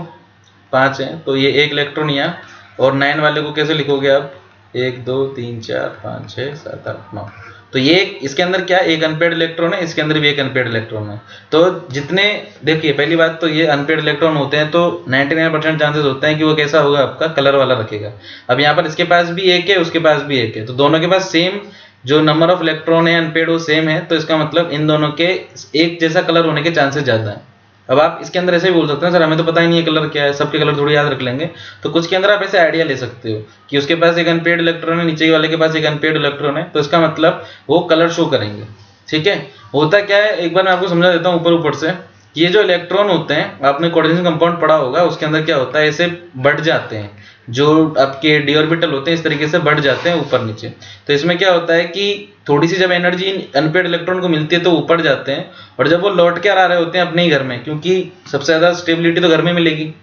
5 है तो ये 1 इलेक्ट्रॉन यहाँ, और 9 वाले को कैसे लिखोगे आप, 1 2 3 4 5 6 7 8 9। तो ये इसके अंदर क्या, एक अनपेड इलेक्ट्रॉन है, इसके अंदर भी एक अनपेड इलेक्ट्रॉन है। तो जितने, देखिए पहली बात तो ये अनपेड इलेक्ट्रॉन होते हैं तो 99% चांसेस होते हैं कि वो कैसा होगा, आपका कलर वाला रखेगा। अब यहाँ पर इसके पास भी एक है, उसके पास भी एक है, तो दोनों के पास सेम जो नंबर ऑफ इलेक्ट्रॉन है अनपेड वो सेम है, तो इसका मतलब इन दोनों के एक जैसा कलर होने के चांसेस ज़्यादा है। अब आप इसके अंदर ऐसे भी बोल सकते हैं, सर हमें तो पता ही नहीं है कलर क्या है, सबके कलर थोड़ी याद रख लेंगे। तो कुछ के अंदर आप ऐसे आइडिया ले सकते हो कि उसके पास एक अनपेड इलेक्ट्रॉन है, नीचे वाले के पास एक अनपेड इलेक्ट्रॉन है, तो इसका मतलब वो कलर शो करेंगे। ठीक है, होता क्या है, एक बार मैं आपको समझा देता हूँ ऊपर से। ये जो इलेक्ट्रॉन होते हैं, आपने कोऑर्डिनेशन कंपाउंड पढ़ा होगा, उसके अंदर क्या होता है, ऐसे बढ़ जाते हैं, जो आपके डी ऑर्बिटल होते हैं इस तरीके से बढ़ जाते हैं ऊपर नीचे। तो इसमें क्या होता है कि थोड़ी सी जब एनर्जी अनपेड इलेक्ट्रॉन को मिलती है तो ऊपर जाते हैं, और जब वो लौट के आ रहे होते हैं अपने ही घर में, क्योंकि सबसे ज़्यादा स्टेबिलिटी तो घर में मिलेगी,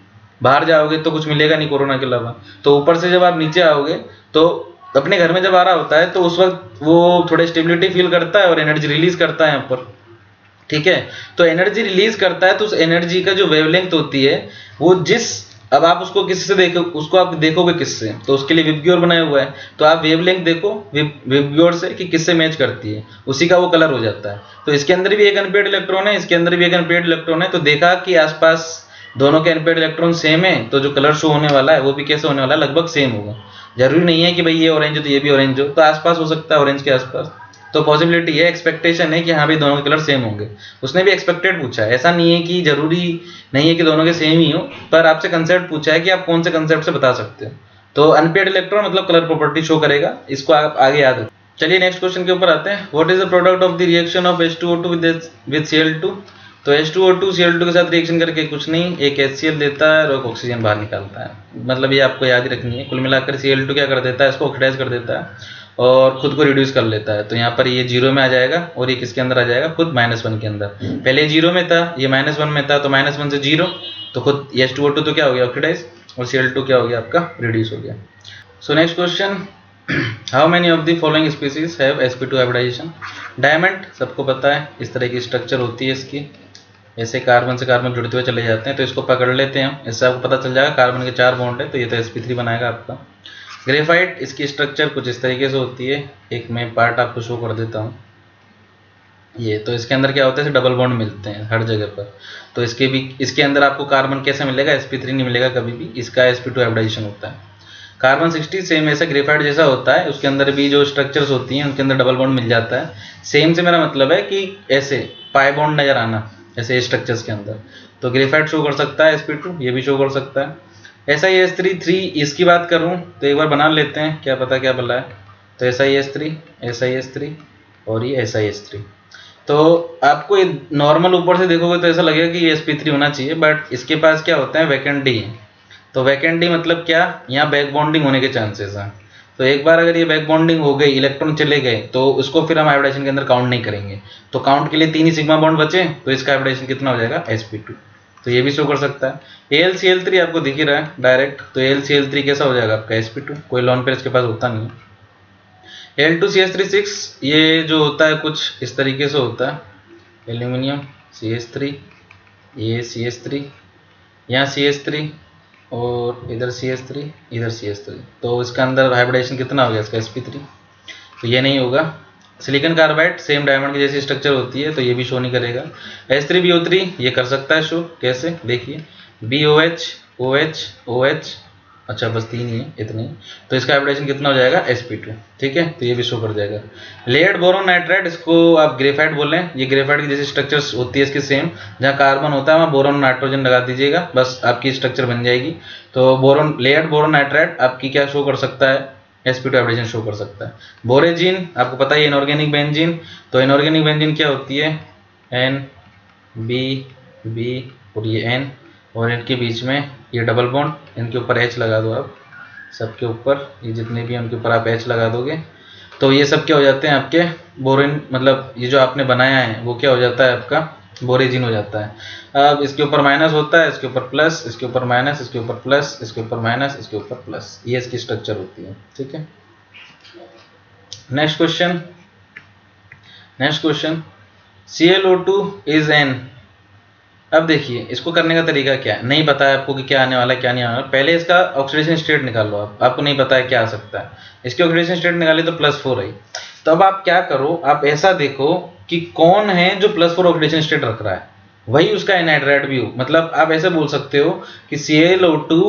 बाहर जाओगे तो कुछ मिलेगा नहीं कोरोना के अलावा। तो ऊपर से जब आप नीचे आओगे तो अपने घर में जब आ रहा होता है तो उस वक्त वो थोड़ा स्टेबिलिटी फील करता है और एनर्जी रिलीज करता है यहाँ पर। ठीक है, तो एनर्जी रिलीज करता है, तो उस एनर्जी का जो वेवलेंथ होती है वो अब आप उसको किससे देखो, उसको आप देखोगे किससे, तो उसके लिए विबग्योर बनाया हुआ है, तो आप वेवलेंथ देखो विबग्योर से कि किससे मैच करती है, उसी का वो कलर हो जाता है। तो इसके अंदर भी एक अनपेड इलेक्ट्रॉन है, इसके अंदर भी एक अनपेड इलेक्ट्रॉन है, तो देखा कि आसपास दोनों के अनपेड इलेक्ट्रॉन सेम है, तो जो कलर शो होने वाला है वो भी कैसे होने वाला है, लगभग सेम होगा। जरूरी नहीं है कि भाई ये ऑरेंज हो तो ये भी ऑरेंज हो, तो आसपास हो सकता है ऑरेंज के आसपास। तो पॉसिबिलिटी है, एक्सपेक्टेशन है कि हाँ भाई दोनों के कलर सेम होंगे। उसने भी एक्सपेक्टेड पूछा है, ऐसा नहीं है कि जरूरी नहीं है कि दोनों के सेम ही हो, पर आपसे कंसेप्ट पूछा है कि आप कौन से कंसेप्ट से बता सकते हो। तो अनपेड इलेक्ट्रॉन मतलब कलर प्रॉपर्टी शो करेगा, इसको आप आगे याद रखें। चलिए नेक्स्ट क्वेश्चन के ऊपर आते हैं। What is the product of the reaction of H2O2 with Cl2? तो H2O2 Cl2 के साथ रिएक्शन करके कुछ नहीं, एक HCl देता है और एक ऑक्सीजन बाहर निकालता है। मतलब ये आपको याद ही रखनी है। कुल मिलाकर Cl2 क्या कर देता है, इसको ऑक्सीडाइज कर देता है और खुद को रिड्यूस कर लेता है। तो यहाँ पर ये 0 में आ जाएगा और ये किसके अंदर आ जाएगा, खुद -1 के अंदर। पहले 0 में था, ये -1 में था, तो -1 से 0, तो खुद H2O2 तो क्या हो गया, ऑक्सीडाइज, और Cl2 क्या हो गया आपका, रिड्यूस हो गया। So next question, how many of the following species have sp2 hybridisation? Diamond सबको पता है, इस तरह की स्ट्रक्चर होती है इसकी, ऐसे कार्बन से कार्बन जुड़ते हुए चले जाते हैं। तो इसको पकड़ लेते हैं, इससे आपको पता चल जाएगा कार्बन के 4 बॉन्ड है, तो ये तो sp3 बनाएगा आपका। ग्रेफाइट, इसकी स्ट्रक्चर कुछ इस तरीके से होती है, एक मैं पार्ट आपको शो कर देता हूँ। ये तो इसके अंदर क्या होता है, डबल बॉन्ड मिलते हैं हर जगह पर। तो इसके अंदर आपको कार्बन कैसे मिलेगा, sp3 नहीं मिलेगा कभी भी, इसका sp2 हाइब्रिडाइजेशन होता है। कार्बन 60 सेम ऐसा ग्रेफाइट जैसा होता है, उसके अंदर भी जो स्ट्रक्चर्स होती हैं उनके अंदर डबल बॉन्ड मिल जाता है। सेम से मेरा मतलब है कि ऐसे पाई बॉन्ड नजर आना ऐसे स्ट्रक्चर्स के अंदर। तो ग्रेफाइट शो कर सकता है sp2, ये भी शो कर सकता है। SiS3 इसकी बात करूं तो एक बार बना लेते हैं, क्या पता क्या बना है। तो SiS3 और ये SiS3। तो आपको ये नॉर्मल ऊपर से देखोगे तो ऐसा लगेगा कि ये sp3 होना चाहिए, बट इसके पास क्या होता है, वैकेंट डी है। तो वैकेंट डी मतलब क्या, यहाँ बैक बॉन्डिंग होने के चांसेस हैं। तो एक बार अगर ये बैक बॉन्डिंग हो गई, इलेक्ट्रॉन चले गए, तो उसको फिर हम हाइब्रिडाइजेशन के अंदर काउंट नहीं करेंगे। तो काउंट के लिए 3 ही सिग्मा बॉन्ड बचे, तो इसका हाइब्रिडाइजेशन कितना हो जाएगा, sp2। तो ये भी शो कर सकता है। AlCl3 आपको दिख ही रहा है डायरेक्ट, तो AlCl3 कैसा हो जाएगा आपका, sp2। कोई लॉन पेयर इसके पास होता नहीं है। Al2CH36 ये जो होता है कुछ इस तरीके से होता है, एल्यूमिनियम CH3, ये CH3, यहाँ CH3 और इधर CH3, इधर CH3। तो इसका अंदर हाइब्रिडाइजेशन कितना हो गया इसका, sp3। तो ये नहीं होगा। सिलिकॉन कार्बाइड सेम डायमंड की जैसी स्ट्रक्चर होती है, तो ये भी शो नहीं करेगा। H3BO3 ये कर सकता है शो, कैसे देखिए, BOH OH OH, अच्छा बस 3 ही है, इतने ही। तो इसका हाइब्रिडाइजेशन कितना हो जाएगा, sp2, ठीक है। तो ये भी शो कर जाएगा। लेड बोरोन नाइट्राइड, इसको आप ग्रेफाइट बोल रहे हैं, ये ग्रेफाइट की जैसी स्ट्रक्चर्स होती है इसकी सेम, जहाँ कार्बन होता है वहाँ बोरोन नाइट्रोजन लगा दीजिएगा, बस आपकी स्ट्रक्चर बन जाएगी। तो लेड बोरोन नाइट्राइड आपकी क्या शो कर सकता है, sp2 हाइब्रिडेशन शो कर सकता है। बोरेजीन आपको पता है इनऑर्गेनिक बेंजीन, तो इनऑर्गेनिक बेंजीन क्या होती है, NB और ये N, और इनके बीच में ये डबल बॉन्ड, इनके ऊपर H लगा दो आप, सबके ऊपर ये जितने भी हैं उनके ऊपर आप H लगा दोगे, तो ये सब क्या हो जाते हैं आपके बोरेन, मतलब ये जो आपने बनाया है वो क्या हो जाता है आपका बोरेजिन हो जाता है। अब इसके ऊपर माइनस होता है, इसके ऊपर प्लस, इसके ऊपर माइनस, इसके ऊपर प्लस, इसके ऊपर माइनस, इसके ऊपर प्लस, ये इसकी स्ट्रक्चर होती है, ठीक है। Next question, ClO2 is N। अब देखिए इसको करने का तरीका क्या है, नहीं पता है आपको कि क्या आने वाला है क्या नहीं आने वाला। पहले इसका ऑक्सीडेशन स्टेट निकाल लो आपको नहीं पता है क्या आ सकता है। इसकी ऑक्सीडेशन स्टेट निकाली तो +4 आई। तो अब आप क्या करो, आप ऐसा देखो कि कौन है जो +4 ऑक्सीडेशन स्टेट रख रहा है, वही उसका एनहाइड्राइड भी हो। मतलब आप ऐसे बोल सकते हो कि ClO2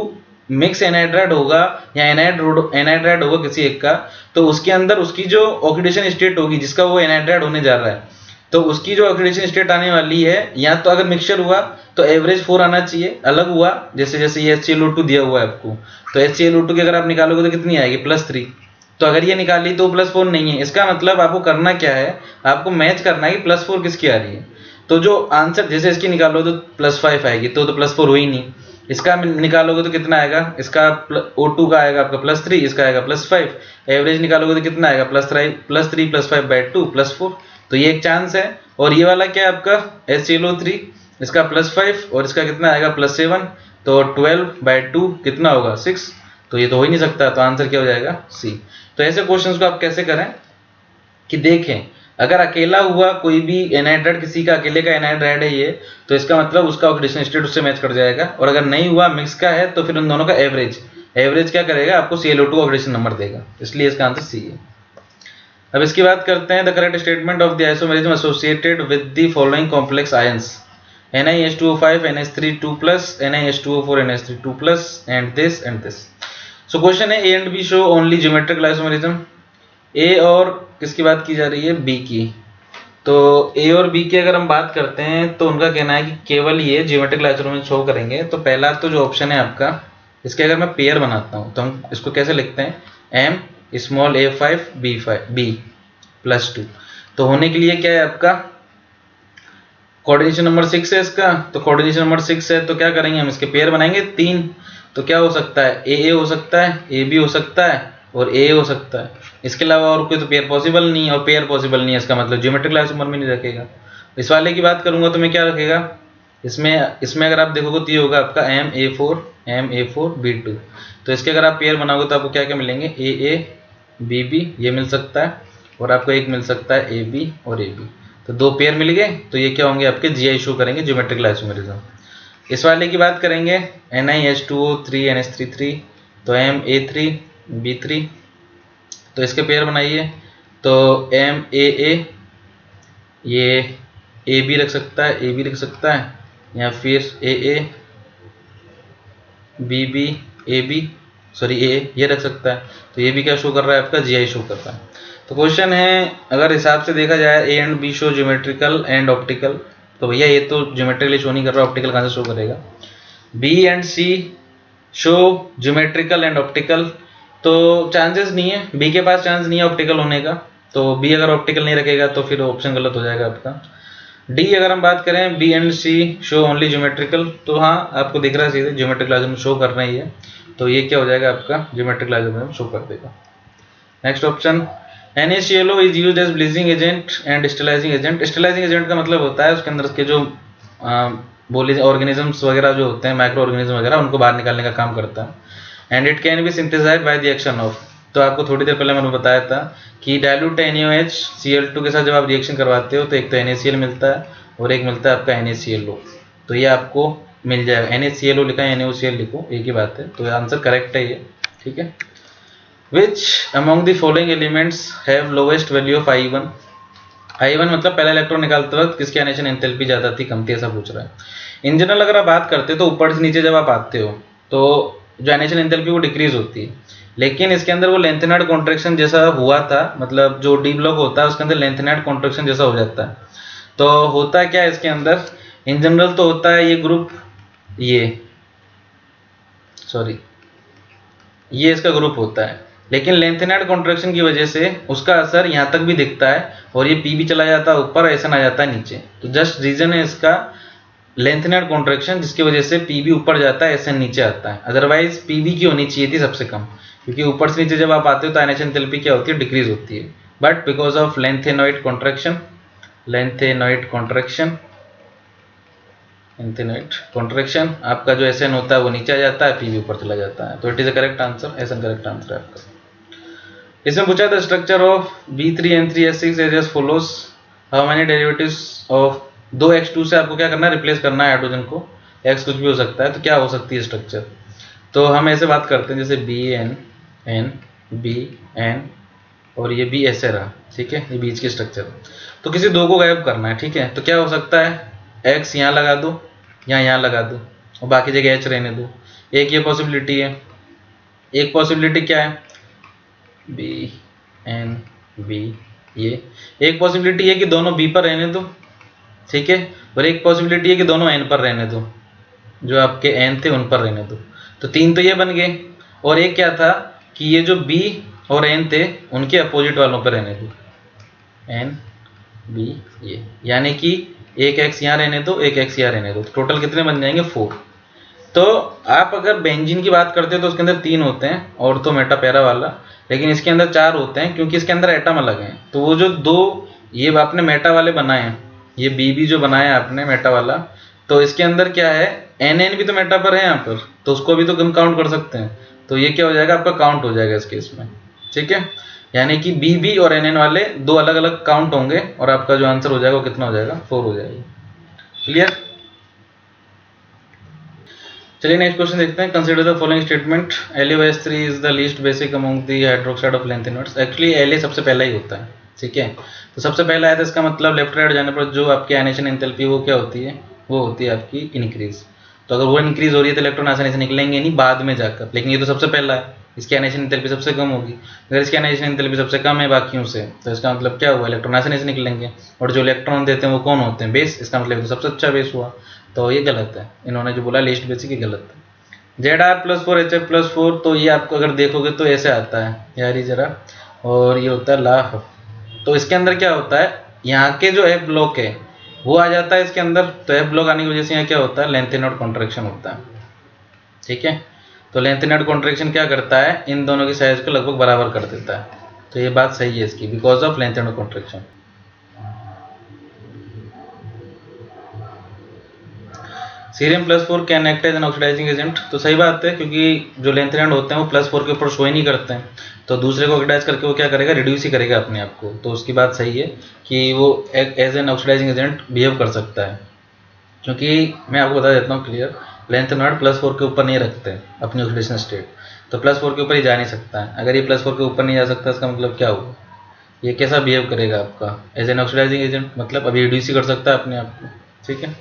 मिक्स एनहाइड्राइड होगा या एनहाइड्राइड होगा किसी एक का, तो उसके अंदर उसकी जो ऑक्सीडेशन स्टेट होगी जिसका वो एनहाइड्राइड होने जा रहा है, तो उसकी जो ऑक्सीडेशन स्टेट आने वाली है, या तो अगर मिक्सचर हुआ तो एवरेज 4 आना चाहिए, अलग हुआ जैसे जैसे ये HClO2 दिया हुआ है आपको, तो HClO2 की अगर आप निकालोगे तो कितनी आएगी, +3। तो अगर ये निकाली तो +4 नहीं है। इसका मतलब आपको करना क्या है, आपको मैच करना है कि +4 किसकी आ रही है। तो जो आंसर जैसे इसकी निकालो तो +5 आएगी, तो +4 हुई नहीं। इसका निकालोगे तो कितना आएगा, इसका O2 का आएगा आपका +3, इसका आएगा +5। एवरेज निकालोगे तो कितना आएगा, +3 +5/2 +4। तो ये एक चांस है। और ये वाला क्या है आपका HClO3, इसका +5 और इसका कितना आएगा +7, तो 12/2 कितना होगा 6। तो ये तो हो ही नहीं सकता, तो आंसर क्या हो जाएगा C। तो ऐसे क्वेश्चंस को आप कैसे करें कि देखें, अगर अकेला हुआ कोई भी एनहाइड्राइड, किसी का अकेले का एनहाइड्राइड है ये, तो इसका मतलब उसका ऑक्सीडेशन स्टेट उससे मैच कर जाएगा। और अगर नहीं हुआ, मिक्स का है, तो फिर उन दोनों का एवरेज क्या करेगा, आपको ClO2 ऑक्सीडेशन नंबर देगा। इसलिए इसका आंसर C है। अब इसकी बात करते हैं, the correct statement of the isomerism associated with the following complex ions NiH2O5 NH3 2+, NiH2O4 NH3 2+, and this. So question है, A and B show only geometrical isomerism. A और किसकी बात की जा रही है, B की। तो A और B की अगर हम बात करते हैं तो उनका कहना है कि केवल ये ज्योमेट्रिकल आइसोमेरिज्म शो करेंगे। तो पहला तो जो ऑप्शन है आपका, इसके अगर मैं पेयर बनाता हूँ तो हम इसको कैसे लिखते हैं, M a5 B, +2। तो होने के लिए क्या है आपका कोऑर्डिनेशन नंबर 6 है इसका, तो कोऑर्डिनेशन नंबर 6 है तो क्या करेंगे हम इसके पेयर बनाएंगे 3। तो क्या हो सकता है ए हो सकता है, ए बी हो सकता है और ए हो सकता है। इसके अलावा और कोई तो पेयर पॉसिबल नहीं है, और पेयर पॉसिबल नहीं है इसका मतलब ज्योमेट्रिक आइसोमर में नहीं रखेगा। इस वाले की बात करूंगा तो मैं क्या रखेगा इसमें अगर आप देखोगे तो ये होगा आपका MA4 B2। तो इसके अगर आप पेयर बनाओगे तो आपको क्या क्या मिलेंगे AA BB ये मिल सकता है, और आपको एक मिल सकता है AB और AB। तो 2 पेयर मिल गए, तो ये क्या होंगे आपके GI शो करेंगे ज्योमेट्रिक आइसोमेरिज्म। इस वाले की बात करेंगे NiH2O3 NH3 तो MA3 B3। तो इसके पेयर बनाइए तो MAA ये AB रख सकता है, AB रख सकता है, या फिर AA BB AB sorry A ये रख सकता है। तो ये भी क्या शो कर रहा है आपका GI शो कर रहा है। तो क्वेश्चन है अगर हिसाब से देखा जाए A and B show geometrical and optical, तो भैया ये तो ज्योमेट्रिकली शो नहीं कर रहा, ऑप्टिकल कहाँ से शो करेगा। B and C show geometrical and optical, तो चांसेस नहीं है, B के पास चांस नहीं है ऑप्टिकल होने का। तो B अगर ऑप्टिकल नहीं रखेगा तो फिर ऑप्शन गलत हो जाएगा आपका। D अगर हम बात करें B and C show only geometrical, तो हाँ आपको दिख रहा है सीधे ज्योमेट्रिकल आइसोमर शो कर रही है, तो ये क्या हो जाएगा आपका ज्योमेट्रिकल आइसोमर शो कर देगा। Next option NaClO is used as bleaching agent and stabilising agent. Stabilising agent का मतलब होता है उसके अंदर के जो बोली ऑर्गेनिजम्स वगैरह जो होते हैं माइक्रो ऑर्गेनिज्म वगैरह उनको बाहर निकालने का काम करता है। And it can be synthesised by the action of, तो आपको थोड़ी देर पहले मैंने बताया था कि डाइल्यूट NaOH Cl2 के साथ जब आप रिएक्शन करवाते हो तो एक तो NaCl मिलता है और एक मिलता है आपका NaClO। तो ये आपको मिल जाएगा, NaClO लिखा है NaOCl लिखो एक ही बात है, तो आंसर करेक्ट है ये, ठीक है। Which among the following elements have lowest value of I1? I1 मतलब पहला इलेक्ट्रॉन निकालते वक्त किसकी आयनेशन एंथैल्पी ज्यादा थी कम थी, ऐसा पूछ रहा है। इन जनरल अगर आप बात करते हो तो ऊपर से नीचे जब आप आते हो तो जो आयनेशन एंथैल्पी वो डिक्रीज होती है, लेकिन इसके अंदर वो लेंथेनाइड कॉन्ट्रैक्शन जैसा हुआ था, मतलब जो डी ब्लॉक होता है उसके अंदर लेंथेनाइड कॉन्ट्रैक्शन जैसा हो जाता है। तो होता क्या है इसके अंदर इन जनरल तो होता है ये ग्रुप ये इसका ग्रुप होता है, लेकिन लेंथेनाइड कॉन्ट्रैक्शन की वजह से उसका असर यहाँ तक भी दिखता है और ये पी भी चला जाता है ऊपर, SN आ जाता है नीचे। तो जस्ट रीजन है इसका लेंथेनाइड कॉन्ट्रैक्शन जिसकी वजह से पी भी ऊपर जाता है SN नीचे आता है। अदरवाइज पी भी की होनी चाहिए थी सबसे कम, क्योंकि ऊपर से नीचे जब आप आते हो तो आयनेशन एंथैल्पी क्या होती है डिक्रीज होती है। But because of lanthanoid contraction आपका जो SN होता है वो नीचे आ जाता है, पी भी ऊपर चला जाता है। तो it is a correct answer, SN correct answer है आपका। इसमें पूछा था structure of B3N3S6 as follows, how many derivatives of 2x2 से आपको क्या करना है रिप्लेस करना है हाइड्रोजन को, x कुछ भी हो सकता है, तो क्या हो सकती है स्ट्रक्चर। तो हम ऐसे बात करते हैं जैसे BN और ये B ऐसे रहा, ठीक है, ये बीच की स्ट्रक्चर। तो किसी दो को गायब करना है, ठीक है, तो क्या हो सकता है x यहाँ लगा दो या यहाँ लगा दो और बाकी जगह h रहने दो, एक ये पॉसिबिलिटी है। एक पॉसिबिलिटी क्या है B ये एक पॉसिबिलिटी है कि दोनों B पर रहने दो, ठीक है, और एक पॉसिबिलिटी है कि दोनों N पर रहने दो, जो आपके N थे उन पर रहने दो। तो 3 तो ये बन गए, और एक क्या था कि ये जो B और N थे उनके अपोजिट वालों पर रहने दो, N B ये, यानी कि एक x यहाँ रहने दो एक x यहाँ रहने दो, तो टोटल कितने बन जाएंगे 4। तो आप अगर बेंजीन की बात करते हो तो उसके अंदर 3 होते हैं और तो मेटा पैरा वाला, लेकिन इसके अंदर 4 होते हैं क्योंकि इसके अंदर एटम अलग हैं। तो वो जो 2 ये आपने मेटा वाले बनाए हैं, ये BB जो बनाया आपने मेटा वाला, तो इसके अंदर क्या है NN भी तो मेटा पर है यहाँ पर, तो उसको भी तो हम काउंट कर सकते हैं। तो ये क्या हो जाएगा आपका काउंट हो जाएगा इस केस में, ठीक है, यानी कि BB और NN वाले 2 अलग अलग काउंट होंगे और आपका जो आंसर हो जाएगा वो कितना हो जाएगा 4 हो जाएगा। क्लियर। चलिए नेक्स्ट क्वेश्चन देखते हैं। Consider the following statement, LaOH3 is the least basic among the hydroxide of lanthanoids. Actually La सबसे पहला ही होता है, ठीक है, तो सबसे पहला है तो इसका मतलब लेफ्ट राइट जाने पर जो आपकी आयनेशन एंथैल्पी वो क्या होती है, वो होती है आपकी इंक्रीज। तो अगर वो इंक्रीज हो रही है तो इलेक्ट्रॉन आसानी से निकलेंगे नहीं बाद में जाकर, लेकिन ये तो सबसे पहला है, इसकी आयनेशन एंथैल्पी सबसे कम होगी। अगर इसकी आयनेशन एंथैल्पी सबसे कम है बाकियों से तो इसका मतलब क्या हुआ इलेक्ट्रॉन आसानी से निकलेंगे, और जो इलेक्ट्रॉन देते हैं वो कौन होते हैं बेस, इसका मतलब तो सबसे अच्छा बेस हुआ। तो ये गलत है, इन्होंने जो बोला लीस्ट बेसिक ये गलत है। Zr+4 HF+4, तो ये आपको अगर देखोगे तो ऐसे आता है यार ये जरा, और ये होता है लाह, तो इसके अंदर क्या होता है, यहाँ के जो एफ ब्लॉक है वो आ जाता है इसके अंदर, तो एफ ब्लॉक आने की वजह से यहाँ क्या होता है, लेंथ नॉट कॉन्ट्रैक्शन होता है। ठीक है, तो लेंथ नॉट कॉन्ट्रैक्शन क्या करता है, इन दोनों की साइज को लगभग बराबर कर देता है। तो ये बात सही है इसकी, because of length not contraction. Cerium +4 can act as an oxidising agent, तो सही बात है, क्योंकि जो लेंथ एंड होते हैं वो +4 के ऊपर शो ही नहीं करते हैं, तो दूसरे को ऑक्सीडाइज करके वो क्या करेगा, रिड्यूस ही करेगा अपने आप को। तो उसकी बात सही है कि वो as an oxidising agent behave कर सकता है, क्योंकि मैं आपको बता देता हूँ क्लियर, लेंथ नॉट +4 के ऊपर नहीं रखते अपनी ऑक्सीडेशन स्टेट, तो +4 के ऊपर ही जा नहीं सकता है। अगर ये +4 के ऊपर नहीं जा सकता, इसका मतलब क्या हुआ, ये कैसा बिहेव करेगा आपका, एज एन ऑक्सीडाइजिंग एजेंट, मतलब अभी रिड्यूस ही कर सकता है अपने आप को। ठीक है,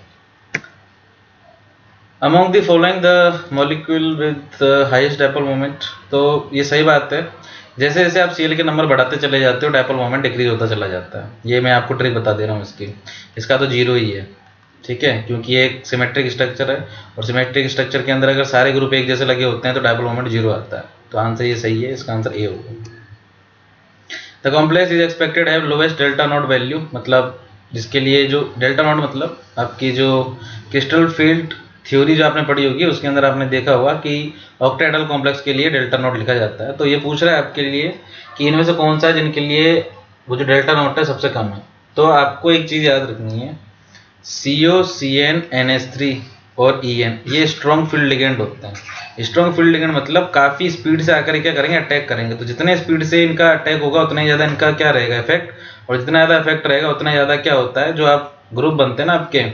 Among the following the molecule with the highest dipole moment, तो ये सही बात है, जैसे जैसे आप Cl के नंबर बढ़ाते चले जाते हो डायपोल मोमेंट डिक्रीज होता चला जाता है। ये मैं आपको ट्रिक बता दे रहा हूँ इसकी, इसका तो 0 ही है। ठीक है, क्योंकि ये एक सिमेट्रिक स्ट्रक्चर है, और सिमेट्रिक स्ट्रक्चर के अंदर अगर सारे ग्रुप एक जैसे लगे होते हैं तो डायपोल मोमेंट 0 आता है। तो आंसर ये सही है, इसका आंसर ए होगा। The complex is expected have lowest delta not value, मतलब जिसके लिए जो डेल्टा नॉट मतलब आपकी जो क्रिस्टल फील्ड थ्योरी जो आपने पढ़ी होगी उसके अंदर आपने देखा होगा कि ऑक्टाहेड्रल कॉम्प्लेक्स के लिए डेल्टा नॉट लिखा जाता है। तो ये पूछ रहा है आपके लिए कि इनमें से कौन सा है जिनके लिए वो जो डेल्टा नॉट है सबसे कम है। तो आपको एक चीज़ याद रखनी है, CO, CN, NH3 और EN ये स्ट्रॉन्ग फील्ड लिगेंड होते हैं। स्ट्रॉन्ग फील्ड लिगेंड मतलब काफ़ी स्पीड से आकर क्या करेंगे, अटैक करेंगे। तो जितने स्पीड से इनका अटैक होगा उतना ही ज़्यादा इनका क्या रहेगा, इफेक्ट, और जितना ज़्यादा इफेक्ट रहेगा उतना ज़्यादा क्या होता है, जो आप ग्रुप बनते हैं ना आपके,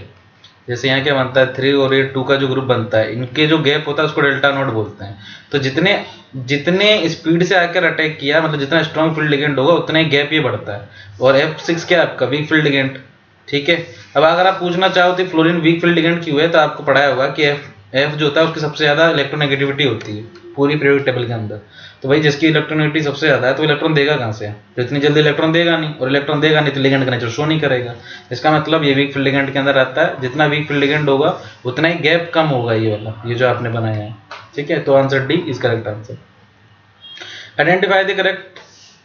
जैसे यहाँ क्या बनता है 3 और 2 का जो ग्रुप बनता है, इनके जो गैप होता है उसको डेल्टा नॉट बोलते हैं। तो जितने जितने स्पीड से आकर अटैक किया, मतलब जितना स्ट्रॉन्ग फील्ड लिगेंड होगा उतना ही गैप ये बढ़ता है। और F6 क्या है आपका, वीक फील्ड लिगेंड। ठीक है, अब अगर आप पूछना चाहो तो फ्लोरीन वीक फील्ड लिगेंड क्यों है, तो आपको पढ़ाया होगा कि F जो होता है उसकी सबसे ज़्यादा इलेक्ट्रोनेगेटिविटी होती है पूरी पीरियोडिक टेबल के अंदर। तो भाई जिसकी इलेक्ट्रोनेगेटिविटी सबसे ज़्यादा है तो इलेक्ट्रॉन देगा कहाँ से, तो इतनी जल्दी इलेक्ट्रॉन देगा नहीं, और इलेक्ट्रॉन देगा नहीं तो लिगेंड का नेचर शो नहीं करेगा। इसका मतलब ये वीक फील्ड लिगेंड के अंदर आता है, जितना वीक फील्ड लिगेंड होगा उतना ही गैप कम होगा, ये वाला ये जो आपने बनाया है। ठीक है, तो answer D is correct answer. Identify the correct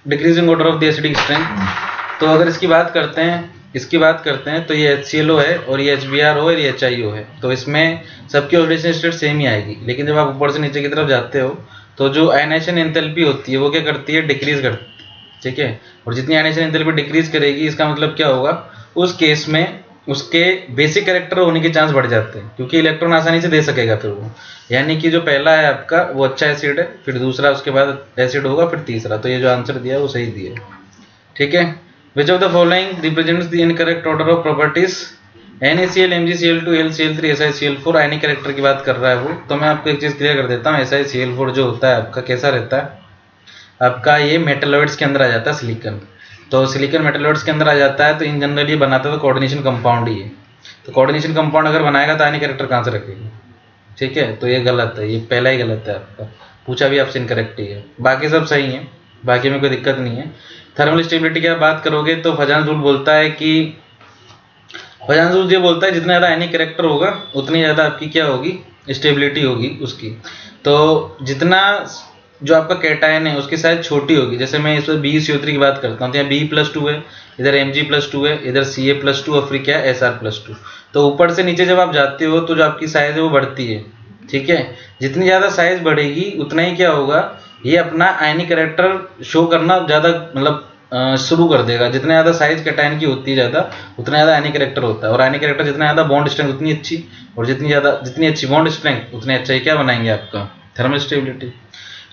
decreasing order of the acidic strength. तो अगर इसकी बात करते हैं तो ये HClO है, और ये HBr और ये HIO है। तो इसमें सबकी ऑक्सीडेशन स्टेट सेम ही आएगी, लेकिन जब आप ऊपर से नीचे की तरफ जाते हो तो जो आयनाइजेशन एंथैल्पी होती है वो क्या करती है, डिक्रीज करती है। ठीक है, और जितनी आयनाइजेशन एंथैल्पी डिक्रीज करेगी इसका मतलब क्या होगा, उस केस में उसके बेसिक कैरेक्टर होने के चांस बढ़ जाते हैं, क्योंकि इलेक्ट्रॉन आसानी से दे सकेगा फिर वो। यानी कि जो पहला है आपका वो अच्छा एसिड है, फिर दूसरा उसके बाद एसिड होगा, फिर तीसरा। तो ये जो आंसर दिया है वो सही दिया है। ठीक है, विच of the following represents the incorrect order of properties, NaCl, MgCl2, LCl3, SiCl4 ionic character की बात कर रहा है वो। तो मैं आपको एक चीज़ क्लियर कर देता हूँ, SiCl4 जो होता है आपका कैसा रहता है, आपका ये मेटलॉइड्स के अंदर आ जाता है, सिलिकॉन। तो सिलिकॉन मेटलॉइड्स के अंदर आ जाता है, तो इन जनरल ये बनाता है तो कोऑर्डिनेशन कंपाउंड ही है। तो कोऑर्डिनेशन कंपाउंड अगर बनाएगा तो आयनिक कैरेक्टर कहाँ से रखेगा। ठीक है, तो ये गलत है, ये पहला ही गलत है आपका, पूछा भी आपसे इनकरेक्ट ही है, बाकी सब सही है, बाकी में कोई दिक्कत नहीं है। थर्मल स्टेबिलिटी की आप बात करोगे तो फजान रूल बोलता है कि ये बोलता है जितना ज़्यादा आयनिक कैरेक्टर होगा उतनी ज़्यादा आपकी क्या होगी, स्टेबिलिटी होगी उसकी। तो जितना जो आपका कैटायन है उसकी साइज छोटी होगी, जैसे मैं इस पर BeCO3 की बात करता हूँ तो यहाँ B+2 है, इधर Mg+2 है, इधर Ca+2 और फिर क्या है Sr+2। तो ऊपर से नीचे जब आप जाते हो तो जो आपकी साइज है वो बढ़ती है। ठीक है, जितनी ज़्यादा साइज बढ़ेगी उतना ही क्या होगा, ये अपना आयनिक कैरेक्टर शो करना ज़्यादा मतलब शुरू कर देगा। जितना ज़्यादा साइज कैटायन की होती है ज़्यादा, उतना ज़्यादा आयनिक कैरेक्टर होता है, और आयनिक कैरेक्टर जितना ज़्यादा बॉन्ड स्ट्रेंथ उतनी अच्छी, और जितनी अच्छी बॉन्ड स्ट्रेंथ उतनी अच्छा ही क्या बनाएंगे आपका thermal stability.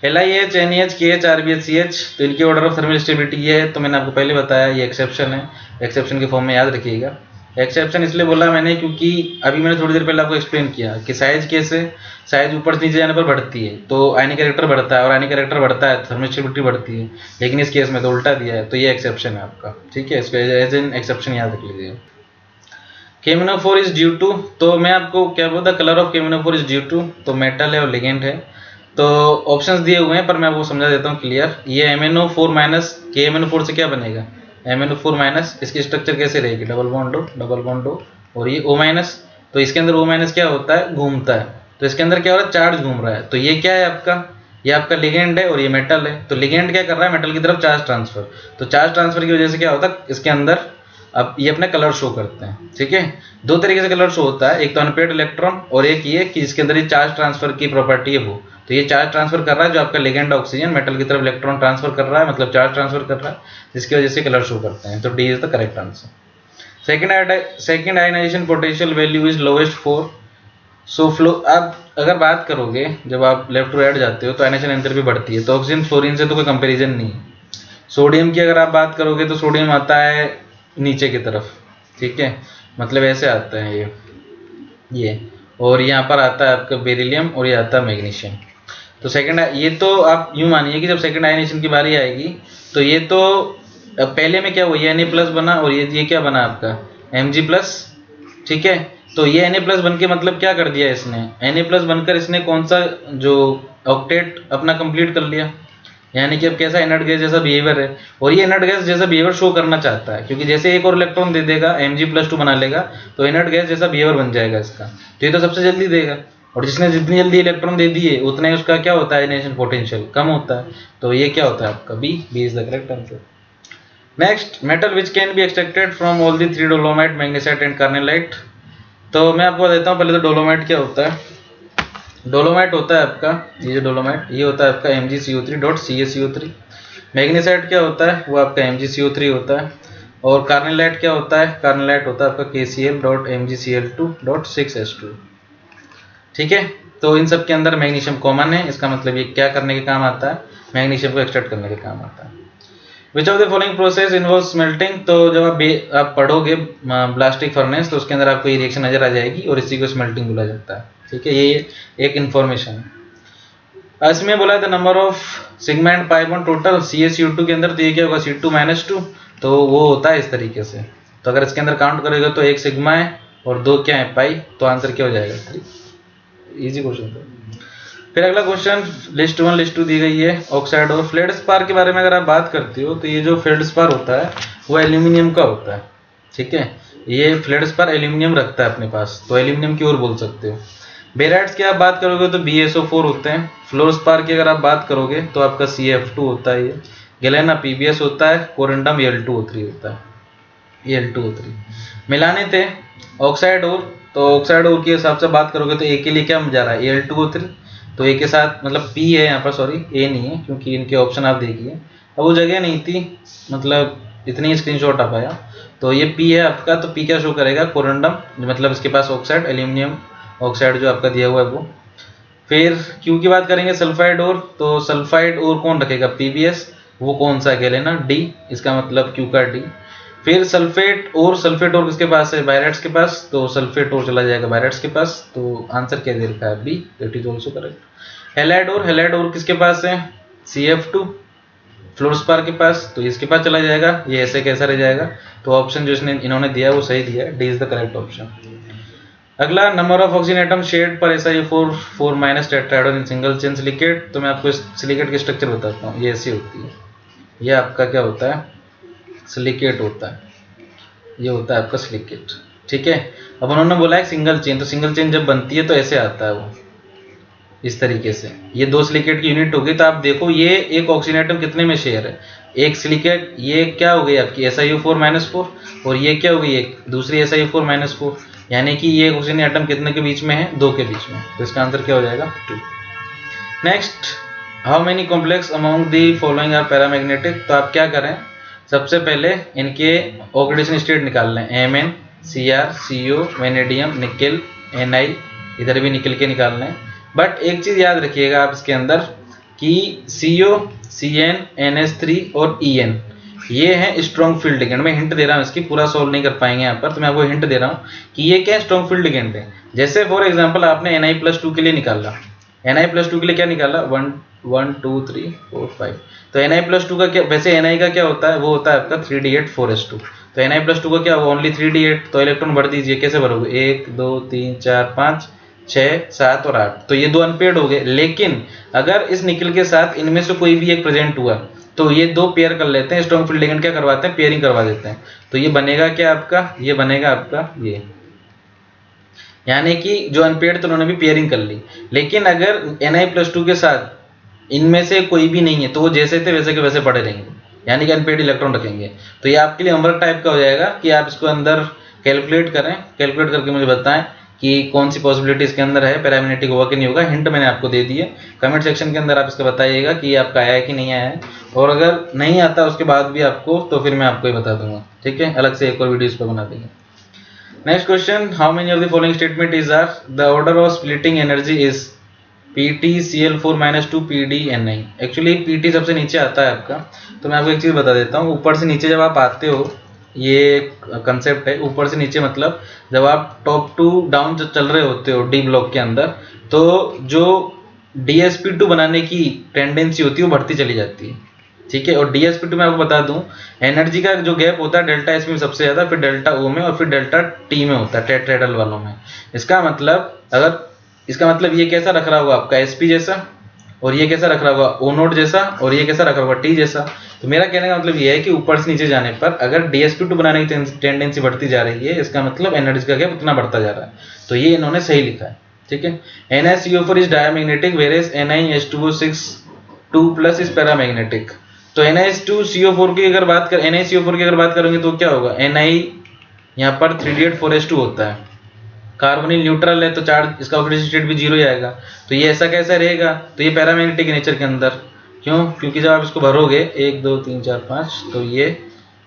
LiH, NaH, KH, RBH, CH, तो इनकी ऑर्डर ऑफ थर्मल स्टेबिलिटी ये है। तो मैंने आपको पहले बताया ये एक्सेप्शन है, एक्सेप्शन के फॉर्म में याद रखिएगा। एक्सेप्शन इसलिए बोला मैंने क्योंकि अभी मैंने थोड़ी देर पहले आपको एक्सप्लेन किया कि साइज कैसे, साइज ऊपर से नीचे जाने पर बढ़ती है तो आयनिक कैरेक्टर बढ़ता है, और आयनिक कैरेक्टर बढ़ता है थर्मल स्टेबिलिटी बढ़ती है, लेकिन इस केस में तो उल्टा दिया है, तो ये एक्सेप्शन है आपका। ठीक है, इसको एज एन एक्सेप्शन याद रख लीजिए। KMnO4 इज ड्यू टू, तो मैं आपको क्या बोलता, colour of KMnO4 is due to, तो मेटल है और लिगेंड है। तो ऑप्शंस दिए हुए हैं पर मैं वो समझा देता हूँ क्लियर। ये MnO4 माइनस KMnO4 से क्या बनेगा, MnO4 माइनस, इसकी स्ट्रक्चर कैसे रहेगी, डबल बॉन्ड O, और ये O माइनस, तो इसके अंदर O माइनस क्या होता है, घूमता है, तो इसके अंदर क्या हो रहा है, चार्ज घूम रहा है। तो ये क्या है आपका, ये आपका लिगेंड है और ये मेटल है। तो लिगेंड क्या कर रहा है, मेटल की तरफ चार्ज ट्रांसफर। तो चार्ज ट्रांसफर की वजह से क्या होता है, इसके अंदर अब ये अपने कलर शो करते हैं। ठीक है, दो तरीके से कलर शो होता है, एक तो अनपेयर्ड इलेक्ट्रॉन और एक ये कि इसके अंदर ये चार्ज ट्रांसफर की प्रॉपर्टी है वो। तो ये चार्ज ट्रांसफर कर रहा है, जो आपका लिगेंड ऑक्सीजन मेटल की तरफ इलेक्ट्रॉन ट्रांसफर कर रहा है, मतलब चार्ज ट्रांसफर कर रहा है, जिसकी वजह से कलर शो करते हैं। तो D is the correct answer. Second ionisation potential value is lowest for so flow. आप अगर बात करोगे जब आप लेफ्ट टू राइट जाते हो तो आयनाइजेशन एंथैल्पी बढ़ती है। तो ऑक्सीजन फ्लोरीन से तो कोई कंपैरिजन नहीं है। सोडियम की अगर आप बात करोगे तो सोडियम आता है नीचे की तरफ। ठीक है, मतलब ऐसे आता है ये और यहाँ पर आता है आपका बेरिलियम और ये आता है मैग्नीशियम। तो सेकंड, ये तो आप यूँ मानिए कि जब सेकंड आयनाइजेशन की बारी आएगी तो ये तो पहले में क्या हुआ, ये Na+ बना और ये क्या बना आपका Mg+। ठीक है, तो ये Na+ बन के मतलब क्या कर दिया इसने, Na+ बनकर इसने कौन सा जो ऑक्टेट अपना कंप्लीट कर लिया। यानी कि अब कैसा इनर्ट गैस जैसा बिहेवियर है, और ये इनर्ट गैस जैसा बिहेवियर शो करना चाहता है, क्योंकि जैसे एक और इलेक्ट्रॉन दे देगा Mg+2 बना लेगा तो इनर्ट गैस जैसा बिहेवियर बन जाएगा इसका। तो ये तो सबसे जल्दी देगा, और जिसने जितनी जल्दी इलेक्ट्रॉन दे दिए उतना ही उसका क्या होता है, आयनाइजेशन पोटेंशियल कम होता है। तो ये क्या होता है आपका B is the correct answer. Next, metal which can be extracted from all the 3 dolomite, magnesite and carnallite. तो मैं आपको देता हूँ पहले तो डोलोमाइट क्या होता है। डोलोमाइट होता है आपका, ये जो डोलोमाइट ये होता है आपका MgCO3.CaCO3। मैग्नेसाइट क्या होता है, वो आपका MgCO3 होता है। और कार्नेलाइट क्या होता है, कार्नेलाइट होता है आपका KCl.MgCl2.6s2। ठीक है, तो इन सब के अंदर मैग्नीशियम कॉमन है, इसका मतलब ये क्या करने के काम आता है, मैग्नीशियम को एक्सट्रैक्ट करने के काम आता है। विच of the following process involve smelting. तो जब आप पढ़ोगे ब्लास्टिक फर्नेस तो उसके अंदर आपको ये रिएक्शन नजर आ जाएगी और इसी को स्मेल्टिंग बोला जाता है। ठीक है, ये एक इन्फॉर्मेशन है। इसमें बोला the number of sigma and pi bond total CaCO2 के अंदर, तो ये क्या होगा C2-2, तो वो होता है इस तरीके से। तो अगर इसके अंदर काउंट करेगा तो एक सिग्मा है और दो क्या है पाई, तो आंसर क्या हो जाएगा 3। इजी क्वेश्चन था। फिर अगला क्वेश्चन लिस्ट 1 लिस्ट 2 दी गई है। ऑक्साइड और फेल्डस्पार के बारे में अगर आप बात करते हो तो ये जो फेल्डस्पार होता है वो एल्यूमिनियम का होता है। ठीक है, ये फेल्डस्पार एल्यूमिनियम रखता है अपने पास, तो एल्यूमिनियम की ओर बोल सकते हो। बेराइट्स की आप बात करोगे तो BaSO4 होते हैं। फ्लोरस्पार की अगर आप बात करोगे तो आपका CF2 होता है। ये गैलेना PbS होता है। कोरिंडम Al2O3 होता है, Al2O3 मिलाने थे। ऑक्साइड और, तो ऑक्साइड और के हिसाब से बात करोगे तो ए के लिए क्या जा रहा है Al2O3, तो ए के साथ मतलब P है यहाँ पर, सॉरी ए नहीं है क्योंकि इनके ऑप्शन आप देखिए, अब वो जगह नहीं थी, मतलब इतनी स्क्रीनशॉट आ पाया। तो ये P है आपका, तो P क्या शो करेगा, कोरिंडम, मतलब इसके पास ऑक्साइड एल्यूमिनियम ऑक्साइड जो आपका दिया हुआ है वो। फिर क्यू की बात करेंगे सल्फाइड और, तो सल्फाइड और कौन रखेगा PbS, वो कौन सा गैलेना D, इसका मतलब क्यू का D। फिर सल्फेट और किसके पास है, बायराइट्स के पास, तो सल्फेट और चला जाएगा बायराइट्स के पास। तो आंसर क्या दे रखा है B, that is also correct. Halide और किसके पास है, CF2 फ्लोरस्पार के पास, तो इसके पास चला जाएगा, ये ऐसे कैसा रह जाएगा। तो ऑप्शन जो इन्होंने दिया वो सही दिया है, D is the correct option. अगला, number of oxygen atom shared पर SiO4 tetrahedral in single chain silicate. तो मैं आपको सिलिकेट की स्ट्रक्चर बताता हूँ, ये ऐसी होती है, ये आपका क्या होता है, सिलिकेट होता है, ये होता है आपका सिलिकेट। ठीक है, अब उन्होंने बोला है सिंगल चेन, तो सिंगल चेन जब बनती है तो ऐसे आता है वो इस तरीके से, ये दो सिलिकेट की यूनिट होगी। तो आप देखो ये एक ऑक्सीजन एटम कितने में शेयर है, एक सिलिकेट, ये क्या हो गई आपकी SiO4-4, और ये क्या हो गई एक दूसरी SiO4-4, यानी कि ये ऑक्सीजन एटम कितने के बीच में है, 2 के बीच में। तो इसका आंसर क्या हो जाएगा 2। Next, how many complex among the following are paramagnetic. तो आप क्या करें, सबसे पहले इनके ऑक्सीडेशन स्टेट निकाल लें, Mn, Cr, Co, vanadium, nickel, Ni, इधर भी निकल के निकाल लें। बट एक चीज याद रखिएगा आप इसके अंदर कि CO, Cn, NH3 और En ये हैं स्ट्रॉन्ग फील्ड लिगेंड। मैं हिंट दे रहा हूँ, इसकी पूरा सोल्व नहीं कर पाएंगे यहाँ पर, तो मैं आपको हिंट दे रहा हूँ कि ये क्या स्ट्रॉन्ग फील्ड लिगेंड है। जैसे फॉर एग्जांपल आपने Na+2 के लिए निकाला, Na+2 के लिए क्या निकाला, 1 1 2 3 4 5, तो Na+2 का क्या, वैसे Na का क्या होता है, वो होता है आपका 3d8 4s2। तो Na+2 का क्या होगा, ओनली 3d8, तो इलेक्ट्रॉन भर दीजिए, कैसे भरोगे, 1 2 3 4 5 6 7 और 8, तो ये दो अनपेयर्ड हो गए। लेकिन अगर इस निकल के साथ इनमें से कोई भी एक प्रेजेंट हुआ तो ये दो पेयर कर लेते हैं, स्ट्रॉन्ग फील्ड लिगेंड क्या करवाते हैं, पेयरिंग करवा देते हैं। तो ये बनेगा क्या आपका, ये बनेगा आपका ये, यानी कि जो अनपेयर्ड थे उन्होंने भी पेयरिंग कर ली। लेकिन अगर Na+2 के साथ इनमें से कोई भी नहीं है तो वो जैसे थे वैसे के वैसे पड़े रहेंगे, यानी कि अनपेड इलेक्ट्रॉन रखेंगे। तो ये आपके लिए होमवर्क टाइप का हो जाएगा कि आप इसको अंदर कैलकुलेट करें, कैलकुलेट करके मुझे बताएं कि कौन सी पॉसिबिलिटी इसके अंदर है, पैरामैग्नेटिक होगा कि नहीं होगा। हिंट मैंने आपको दे दी है, कमेंट सेक्शन के अंदर आप इसका बताइएगा कि ये आपका आया है कि नहीं आया है, और अगर नहीं आता उसके बाद भी आपको, तो फिर मैं आपको ही बता दूंगा, ठीक है, अलग से एक और वीडियो इस पर बना देंगे। Next question, how many of the following statement is are the order of splitting energy is PtCl4 - 2 PdNi। Actually Pt सबसे नीचे आता है आपका, तो मैं आपको एक चीज़ बता देता हूँ, ऊपर से नीचे जब आप आते हो, ये कंसेप्ट है, ऊपर से नीचे मतलब जब आप टॉप टू डाउन चल रहे होते हो डी ब्लॉक के अंदर, तो जो DsP2 बनाने की टेंडेंसी होती है वो बढ़ती चली जाती है, ठीक है। और DsP2 मैं आपको बता दूं, एनर्जी का जो गैप होता है डेल्टा एस में सबसे ज़्यादा, फिर डेल्टा ओ में, और फिर डेल्टा टी में होता है, टेट्राहेड्रल वालों में। इसका मतलब ये कैसा रख रहा होगा आपका sp जैसा, और ये कैसा रख रहा होगा O नोट जैसा, और ये कैसा रख रहा होगा T जैसा। तो मेरा कहने का मतलब ये है कि ऊपर से नीचे जाने पर अगर DsP2 बनाने की टेंडेंसी बढ़ती जा रही है, इसका मतलब एनर्जी का गैप उतना बढ़ता जा रहा है। तो ये इन्होंने सही लिखा है, ठीक है। NiCO4 is diamagnetic whereas NiH2O6 2+ is paramagnetic. तो NiH2CO4 की अगर बात कर NiCO4 की अगर बात करेंगे तो क्या होगा, Ni यहाँ पर 3D8 4s2 होता है, कार्बोनिल न्यूट्रल है तो चार्ज, इसका ऑक्सीडेशन स्टेट भी 0 ही आएगा। तो ये ऐसा कैसा रहेगा, तो ये पैरामैग्नेटिक नेचर के अंदर, क्यों, क्योंकि जब आप इसको भरोगे 1 2 3 4 5, तो ये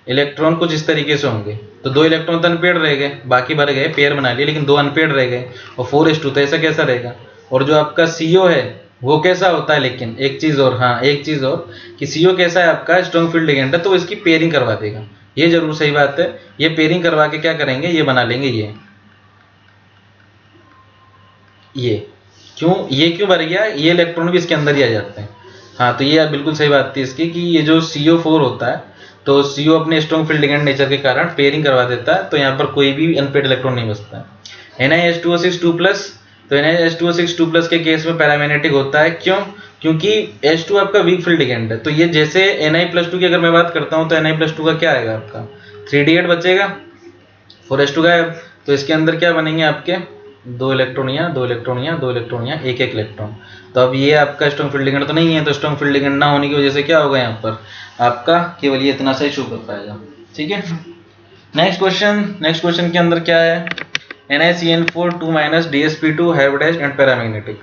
इलेक्ट्रॉन कुछ इस तरीके से होंगे, तो 2 इलेक्ट्रॉन तो अनपेड रह गए, बाकी भर गए, पेयर बना लिए, लेकिन 2 अनपेड रह गए, और 4s2, तो ऐसा कैसा रहेगा। और जो आपका CO है वो कैसा होता है, लेकिन एक चीज़ और, हाँ एक चीज़ और, कि CO कैसा है आपका, स्ट्रॉन्ग फील्ड लिगेंड है, तो इसकी पेयरिंग करवा देगा, ये जरूर सही बात है। ये पेयरिंग करवा के क्या करेंगे, ये बना लेंगे, ये क्यों भर गया, ये इलेक्ट्रॉन भी इसके अंदर ही आ जाते हैं। हाँ, तो ये बिल्कुल सही बात थी इसकी, कि ये जो CO4 होता है, तो CO अपने स्ट्रॉन्ग फील्ड लिगेंड नेचर के कारण पेयरिंग करवा देता है, तो यहाँ पर कोई भी अनपेड इलेक्ट्रॉन नहीं बचता है। NiH2O6 2+, तो NiH2O6 2+ के केस में पैरामैग्नेटिक होता है, क्यों, क्योंकि H2 आपका वीक फील्ड लिगेंड है। तो ये जैसे Ni+2 की अगर मैं बात करता हूँ, तो Ni+2 का क्या आएगा आपका 3D8 बचेगा, 4s2 गायब, तो इसके अंदर क्या बनेंगे आपके 2 इलेक्ट्रॉन यहाँ, 2 इलेक्ट्रॉन यहाँ, 2 इलेक्ट्रॉन यहाँ, एक इलेक्ट्रॉन। तो अब ये आपका स्ट्रॉन्ग फील्ड लिगेंड तो नहीं है, तो स्ट्रॉन्ग फील्ड लिगेंड ना होने की वजह से क्या होगा, यहाँ पर आपका केवल ये इतना सा ही शो कर पाएगा, ठीक है। नेक्स्ट क्वेश्चन के अंदर क्या है, NiCN4 2- DsP2 hybridised and paramagnetic.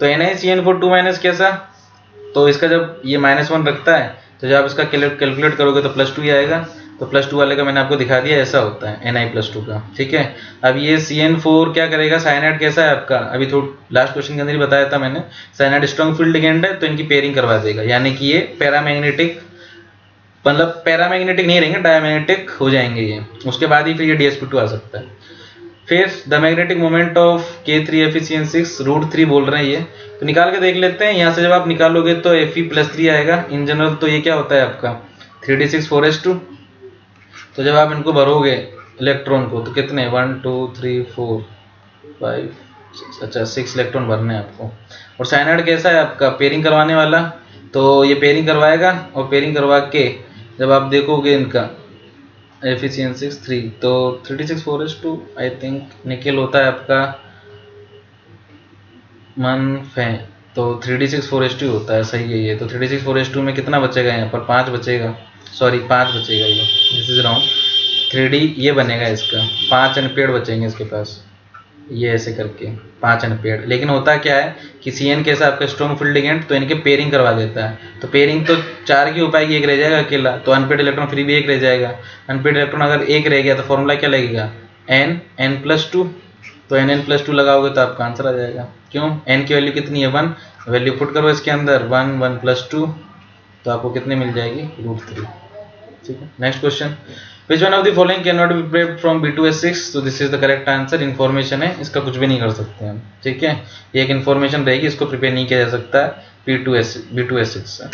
तो NiCN4 2- कैसा, तो इसका जब ये -1 रखता है, तो जब आप इसका कैलकुलेट करोगे तो +2 ही आएगा। तो +2 वाले का मैंने आपको दिखा दिया, ऐसा होता है Ni+2 का, ठीक है। अब ये CN4 क्या करेगा, साइनाइड कैसा है आपका, अभी लास्ट क्वेश्चन के अंदर ही बताया था मैंने, साइनाइड स्ट्रॉन्ग फील्ड लिगेंड है, तो इनकी पेयरिंग करवा देगा, यानी कि ये पैरामैग्नेटिक, मतलब पैरामैग्नेटिक नहीं रहेंगे, डायमैग्नेटिक हो जाएंगे ये, उसके बाद ही फिर ये DsP2 आ सकता है। फिर the magnetic moment of K3FeCN6 √3 बोल रहे हैं ये, तो निकाल के देख लेते हैं। यहाँ से जब आप निकालोगे तो Fe+3 आएगा इन जनरल, तो ये क्या होता है आपका 3d6 4s2। तो जब आप इनको भरोगे इलेक्ट्रॉन को, तो कितने 1 2 3 4 5 6, अच्छा 6 इलेक्ट्रॉन भरने हैं आपको। और साइनाइड कैसा है आपका, पेयरिंग करवाने वाला, तो ये पेयरिंग करवाएगा, और पेयरिंग करवा के जब आप देखोगे इनका Fe(CN6 3, तो 3d6 4s2 I think nickel होता है आपका तो 3d6 4s2 होता है, सही है ये। तो 3d6 4s2 में कितना बचेगा, यहाँ पर 5 बचेगा, सॉरी 5 बचेगा, ये दिस इज राउंड 3d ये बनेगा, इसका 5 अनपेड बचेंगे इसके पास, ये ऐसे करके 5 अनपेड। लेकिन होता क्या है कि CN कैसा आपका स्ट्रॉन्ग फील्ड लिगेंड, तो इनके पेयरिंग करवा देता है, तो पेयरिंग तो 4 की हो पाएगी, एक रह जाएगा अकेला, तो अनपेड इलेक्ट्रॉन फ्री भी एक रह जाएगा। अनपेड इलेक्ट्रॉन अगर एक रह गया तो फॉर्मूला क्या लगेगा, N+2, तो N+2 लगाओगे तो आपका आंसर आ जाएगा। क्यों, N की वैल्यू कितनी है 1, वैल्यू पुट करो इसके अंदर 1 1+2, तो आपको कितनी मिल जाएगी √3, ठीक है। Next question, which one of the following can not be prepared from B2S6, तो this is the correct answer. Information है, इसका कुछ भी नहीं कर सकते हम, ठीक है, ये एक इन्फॉर्मेशन रहेगी, इसको प्रिपेयर नहीं किया जा सकता B2S6 से।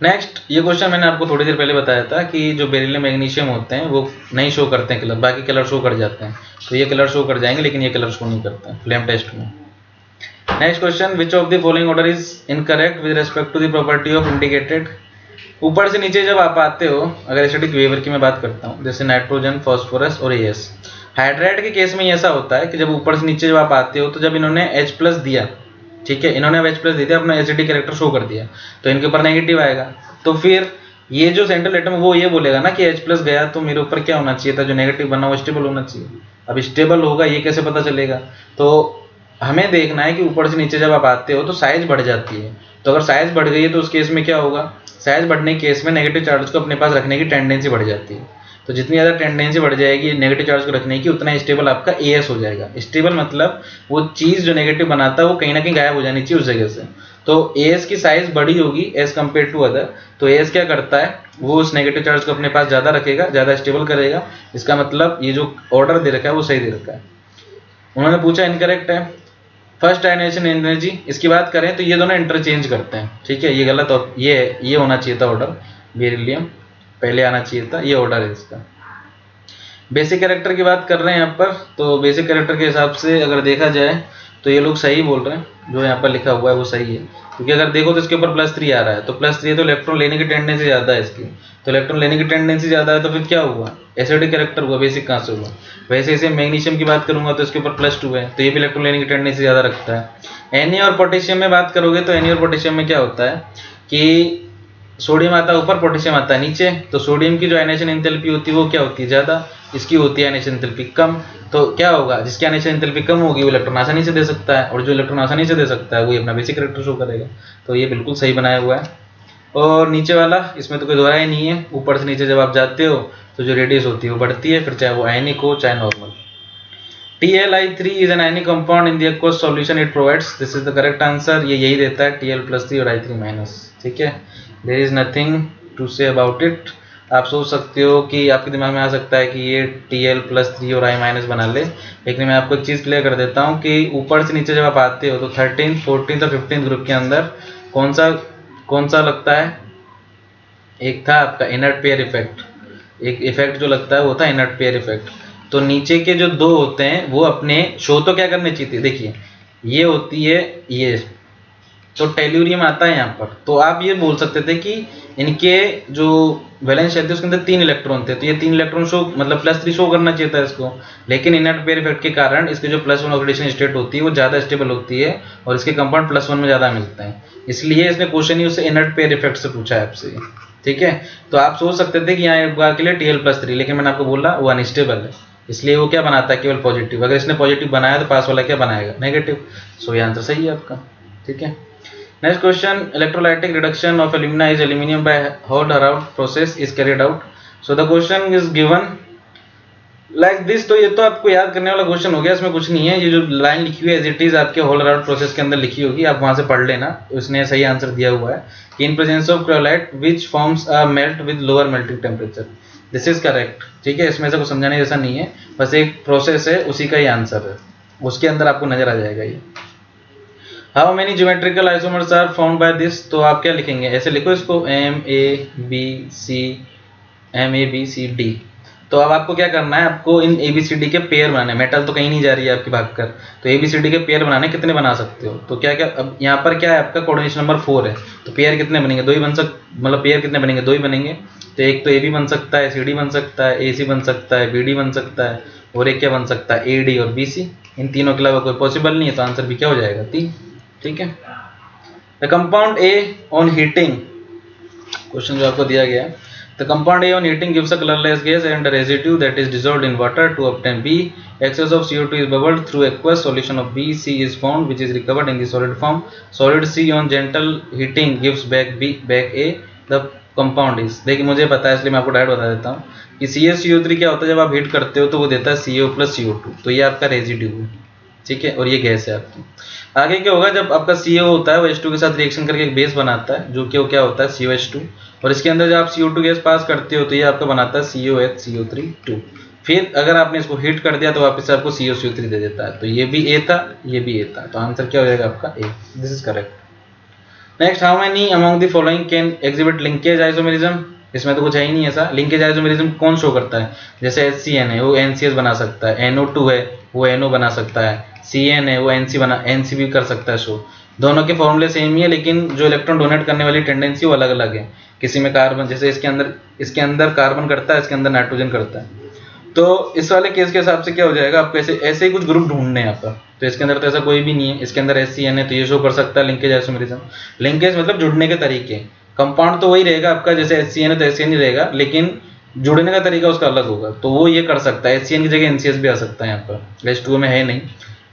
नेक्स्ट, ये क्वेश्चन मैंने आपको थोड़ी देर पहले बताया था कि जो बेरिलियम मैग्नीशियम होते हैं वो नहीं शो करते हैं कलर, बाकी कलर शो कर जाते हैं, तो ये कलर शो कर जाएंगे, लेकिन ये कलर शो नहीं करते हैं फ्लेम टेस्ट में। Next question, which of the following order is incorrect with respect to the property of indicated. ऊपर से नीचे जब आप आते हो, अगर एसिडिक बिहेवियर की मैं बात करता हूँ, जैसे नाइट्रोजन, फास्फोरस और AS, हाइड्राइड के केस में ऐसा होता है कि जब ऊपर से नीचे जब आप आते हो, तो जब इन्होंने H+ दिया, ठीक है, इन्होंने अब H प्लस दे दिया, अपना एसिडिक कैरेक्टर शो कर दिया, तो इनके ऊपर नेगेटिव आएगा। तो फिर ये जो सेंट्रल एटम वो ये बोलेगा ना कि H प्लस गया तो मेरे ऊपर क्या होना चाहिए था, जो नेगेटिव बना वो स्टेबल होना चाहिए। अब स्टेबल होगा ये कैसे पता चलेगा, तो हमें देखना है कि ऊपर से नीचे जब आप आते हो तो साइज बढ़ जाती है। तो अगर साइज बढ़ गई है तो उस केस में क्या होगा, साइज बढ़ने के केस में नेगेटिव चार्ज को अपने पास रखने की टेंडेंसी बढ़ जाती है। तो जितनी ज़्यादा टेंडेंसी बढ़ जाएगी नेगेटिव चार्ज को रखने की, उतना स्टेबल आपका एस हो जाएगा। स्टेबल मतलब वो चीज़ जो नेगेटिव बनाता है वो कहीं ना कहीं गायब हो जानी चाहिए उस जगह से। तो एस की साइज बड़ी होगी एज कम्पेयर टू अदर, तो एस क्या करता है, वो उस नेगेटिव चार्ज को अपने पास ज़्यादा रखेगा, ज़्यादा स्टेबल करेगा। इसका मतलब ये जो ऑर्डर दे रखा है वो सही दे रखा है। उन्होंने पूछा इनकरेक्ट है। फर्स्ट आयनाइजेशन एनर्जी, इसकी बात करें तो ये दोनों इंटरचेंज करते हैं, ठीक है, ये गलत और ये होना चाहिए था ऑर्डर, बेरिलियम पहले आना चाहिए था, ये ऑर्डर है इसका। बेसिक कैरेक्टर की बात कर रहे हैं यहाँ पर, तो बेसिक कैरेक्टर के हिसाब से अगर देखा जाए तो ये लोग सही बोल रहे हैं, जो यहाँ पर लिखा हुआ है वो सही है। क्योंकि अगर देखो तो इसके ऊपर +3 आ रहा है, तो +3 तो इलेक्ट्रॉन लेने की टेंडेंसी ज़्यादा है इसकी, तो इलेक्ट्रॉन लेने की टेंडेंसी ज़्यादा है तो फिर क्या हुआ, एसिडिक कैरेक्टर हुआ, बेसिक कहाँ से हुआ। वैसे इसे मैग्नीशियम की बात करूंगा तो इसके ऊपर +2 है, तो ये भी इलेक्ट्रॉन लेने की टेंडेंसी ज़्यादा रखता है। Na और पोटेशियम में बात करोगे तो Na और पोटेशियम में क्या होता है कि सोडियम आता है ऊपर, पोटेशियम आता है नीचे, तो सोडियम की जो आयनाइजेशन एंथैल्पी होती है वो क्या होती है, ज़्यादा, इसकी होती है आयनाइजेशन एंथैल्पी कम। तो क्या होगा, जिसकी आयनाइजेशन एंथैल्पी कम होगी वो इलेक्ट्रॉन आसानी से दे सकता है, और जो इलेक्ट्रॉन आसानी से दे सकता है वो अपना बेसिक कैरेक्टर शो करेगा। तो ये बिल्कुल सही बनाया हुआ है। और नीचे वाला इसमें तो कोई दोहरा ही नहीं है, ऊपर से नीचे जब आप जाते हो तो जो रेडियस होती है वो बढ़ती है, फिर चाहे वो आयनिक हो चाहे normal. TlI3 is an ionic compound in the aqueous solution it provides, this is the correct answer, ये यही देता है Tl+3 और I3-, ठीक है, there is nothing to say about it। आप सोच सकते हो कि आपके दिमाग में आ सकता है कि ये Tl+3 और I- बना ले, लेकिन मैं आपको एक चीज़ क्लियर कर देता हूँ कि ऊपर से नीचे जब आप आते हो तो 13th, 14th और 15th ग्रुप के अंदर कौन सा लगता है, एक था आपका इनर्ट पेयर इफेक्ट, एक इफेक्ट जो लगता है वो था इनर्ट पेयर इफेक्ट। तो नीचे के जो दो होते हैं वो अपने शो तो क्या करने चाहिए थे, देखिए ये होती है ये, तो टेल्यूरियम आता है यहाँ पर, तो आप ये बोल सकते थे कि इनके जो वैलेंस शेल थे उसके अंदर 3 इलेक्ट्रॉन थे, तो ये 3 इलेक्ट्रॉन शो मतलब +3 शो करना चाहिए था इसको, लेकिन इनर्ट पेयर इफेक्ट के कारण इसके जो +1 ऑक्सीडेशन स्टेट होती है वो ज़्यादा स्टेबल होती है और इसके कंपाउंड +1 में ज़्यादा मिलते हैं, इसलिए इसने क्वेश्चन ही उससे इनर्ट पेयर इफेक्ट से पूछा है आपसे, ठीक है। तो आप सोच सकते थे कि यहाँ एक बार के लिए Tl+3, लेकिन मैंने आपको बोला वो अनस्टेबल है, इसलिए वो क्या बनाता है, केवल पॉजिटिव। अगर इसने पॉजिटिव बनाया तो पास वाला क्या बनाएगा, नेगेटिव। सो ये आंसर सही है आपका, ठीक है। Next question, electrolytic reduction of alumina is aluminium by होल्ड-अराउंड process is carried out. So the question is given like this. तो ये तो आपको याद करने वाला क्वेश्चन हो गया, इसमें कुछ नहीं है, ये जो लाइन लिखी हुई है एज इट इज आपके होल्ड-अराउंड प्रोसेस के अंदर लिखी होगी, आप वहां से पढ़ लेना, उसने सही आंसर दिया हुआ है कि in presence of cryolite which forms a melt with lower melting temperature, this is correct, ठीक है। इसमें से कुछ समझाने जैसा नहीं है, बस एक प्रोसेस है, उसी का ही आंसर है, उसके अंदर आपको नजर आ जाएगा ये। How many geometrical isomers are found by this, तो आप क्या लिखेंगे, ऐसे लिखो इसको MABCD। तो अब आपको क्या करना है, आपको इन ABCD के पेयर बनाने, मेटल तो कहीं नहीं जा रही है आपकी भागकर, तो ABCD के पेयर बनाने, कितने बना सकते हो, तो क्या क्या, अब यहाँ पर क्या है आपका कोऑर्डिनेशन नंबर 4 है, तो पेयर कितने बनेंगे, 2 ही बन मतलब पेयर कितने बनेंगे, 2 ही बनेंगे। तो एक तो AB बन सकता है, CD बन सकता है, AC बन सकता है, BD बन सकता है, और एक क्या बन सकता है, AD और BC। इन तीनों के अलावा कोई पॉसिबल नहीं है, तो आंसर भी क्या हो जाएगा, 3, ठीक है। The compound A on heating, question जो आपको दिया गया है, the compound A on heating gives a colorless gas and a residue that is dissolved in water to obtain B. Excess of CO2 is bubbled through aqueous solution of B. C is found which is recovered in the solid form. Solid C on gentle heating gives back A. The compound is, देखिए मुझे पता है इसलिए मैं आपको direct बता देता हूँ कि CaCO3 क्या होता है, जब आप हीट करते हो तो वो देता है CO + CO2, तो ये आपका रेजिड्यू है, ठीक है, और ये गैस है आपकी। आगे क्या होगा, जब आपका CO होता है वो H2 के साथ रिएक्शन करके एक बेस बनाता है, जो कि वो क्या होता है, COH2, और इसके अंदर जब आप CO2 गैस पास करते हो तो ये आपका बनाता है COH CO3 2। फिर अगर आपने इसको हीट कर दिया तो वापस आपको CO3 दे देता है, तो ये भी A था, ये भी A था, तो आंसर क्या हो जाएगा आपका A, this is correct. Next, how many among the following can exhibit linkage isomerism, इसमें तो कुछ है ही नहीं ऐसा। लिंकेज आइसोमेरिज्म कौन शो करता है, जैसे HCN है वो NCS बना सकता है, NO2 है वो NO बना सकता है, CN है वो NC भी कर सकता है शो। दोनों के फॉर्मूले सेम ही है, लेकिन जो इलेक्ट्रॉन डोनेट करने वाली टेंडेंसी वो अलग अलग है, किसी में कार्बन, जैसे इसके अंदर कार्बन करता है, इसके अंदर नाइट्रोजन करता है। तो इस वाले केस के हिसाब से क्या हो जाएगा, आपको ऐसे ऐसे ही कुछ ग्रुप ढूंढने हैं आपका। तो इसके अंदर तो ऐसा कोई भी नहीं है, इसके अंदर SCN है तो ये शो कर सकता है लिंकेज आइसोमेरिज्म। लिंकेज मतलब जुड़ने के तरीके, कंपाउंड तो वही रहेगा आपका, जैसे SCN है तो SCN ही रहेगा, लेकिन जुड़ने का तरीका उसका अलग होगा, तो वो ये कर सकता है। SCN की जगह NCS भी आ सकता है यहाँ पर, H2O में है नहीं,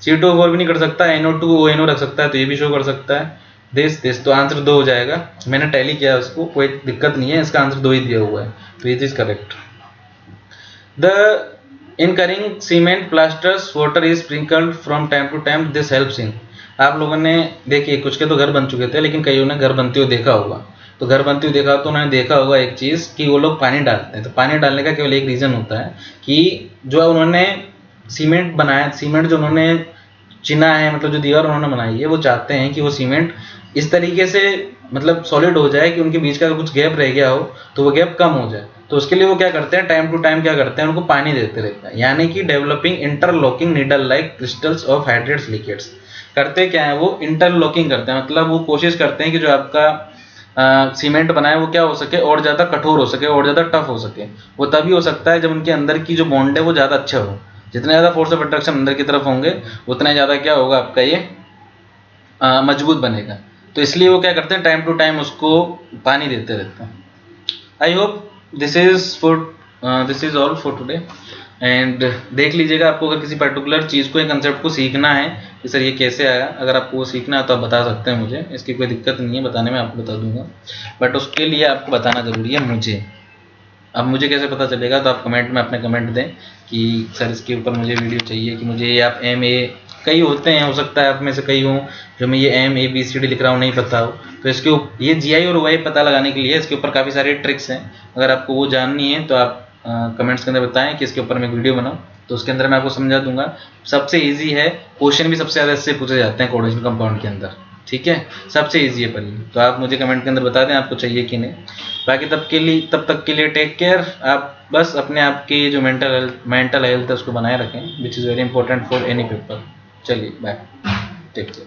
C2O4 भी नहीं कर सकता, NO2ONO रख सकता है तो ये भी शो कर सकता है। दिस तो आंसर 2 हो जाएगा। मैंने टैली किया उसको, कोई दिक्कत नहीं है, इसका आंसर 2 ही दिया हुआ है, तो ये चीज़ correct. The in curing cement plasters water is sprinkled from time to time, this helps in. आप लोगों ने देखिए कुछ के तो घर बन चुके थे, लेकिन कईयों ने घर बनते हुए देखा होगा। तो घर बनते हुए देखा तो उन्होंने देखा होगा एक चीज़ कि वो लोग पानी डालते हैं। तो पानी डालने का केवल एक रीज़न होता है कि जो उन्होंने सीमेंट बनाया, सीमेंट जो उन्होंने चिना है, मतलब जो दीवार उन्होंने बनाई है, वो चाहते हैं कि वो सीमेंट इस तरीके से मतलब सॉलिड हो जाए कि उनके बीच का कुछ गैप रह गया हो तो वो गैप कम हो जाए। तो उसके लिए वो क्या करते हैं, टाइम टू टाइम क्या करते हैं, उनको पानी देते रहते हैं, यानी कि developing interlocking needle like crystals of hydrates liquids. करते क्या है, वो इंटरलॉकिंग करते हैं, मतलब वो कोशिश करते हैं कि जो आपका सीमेंट बना है वो क्या हो सके, और ज़्यादा कठोर हो सके और ज़्यादा टफ हो सके। वो तभी हो सकता है जब उनके अंदर की जो बॉन्ड है वो ज़्यादा अच्छा हो। जितने ज़्यादा फोर्स ऑफ अट्रैक्शन अंदर की तरफ होंगे उतना ज़्यादा क्या होगा आपका ये मजबूत बनेगा। तो इसलिए वो क्या करते हैं, टाइम टू टाइम उसको पानी देते रहते हैं। I hope this is all for today. And देख लीजिएगा, आपको अगर किसी पर्टिकुलर चीज़ को या कंसेप्ट को सीखना है कि सर ये कैसे आया, अगर आपको वो सीखना है तो आप बता सकते हैं मुझे, इसकी कोई दिक्कत नहीं है, बताने में आपको बता दूंगा। बट उसके लिए आपको बताना ज़रूरी है मुझे। अब मुझे कैसे पता चलेगा, तो आप कमेंट में अपने कमेंट दें कि सर इसके ऊपर मुझे वीडियो चाहिए, कि मुझे ये आप MA, कई होते हैं, हो सकता है आप में से कई हों जो मैं ये MABCD लिख रहा हूँ नहीं पता हो, तो इसके ये GI और OI पता लगाने के लिए इसके ऊपर काफ़ी सारे ट्रिक्स हैं। अगर आपको वो जाननी है तो आप कमेंट्स के अंदर बताएं कि इसके ऊपर मैं वीडियो बनाऊँ, तो उसके अंदर मैं आपको समझा दूंगा। सबसे ईजी है, क्वेश्चन भी सबसे ज़्यादा इससे पूछे जाते हैं कोऑर्डिनेशन कंपाउंड के अंदर, ठीक है, सबसे ईजी है पर ये। तो आप मुझे कमेंट के अंदर बता दें आपको चाहिए कि नहीं। बाकी तब तक के लिए टेक केयर। आप बस अपने आप की जो मेंटल हेल्थ है उसको बनाए रखें, which is very important for any people. चलिए बाय, टेक केयर।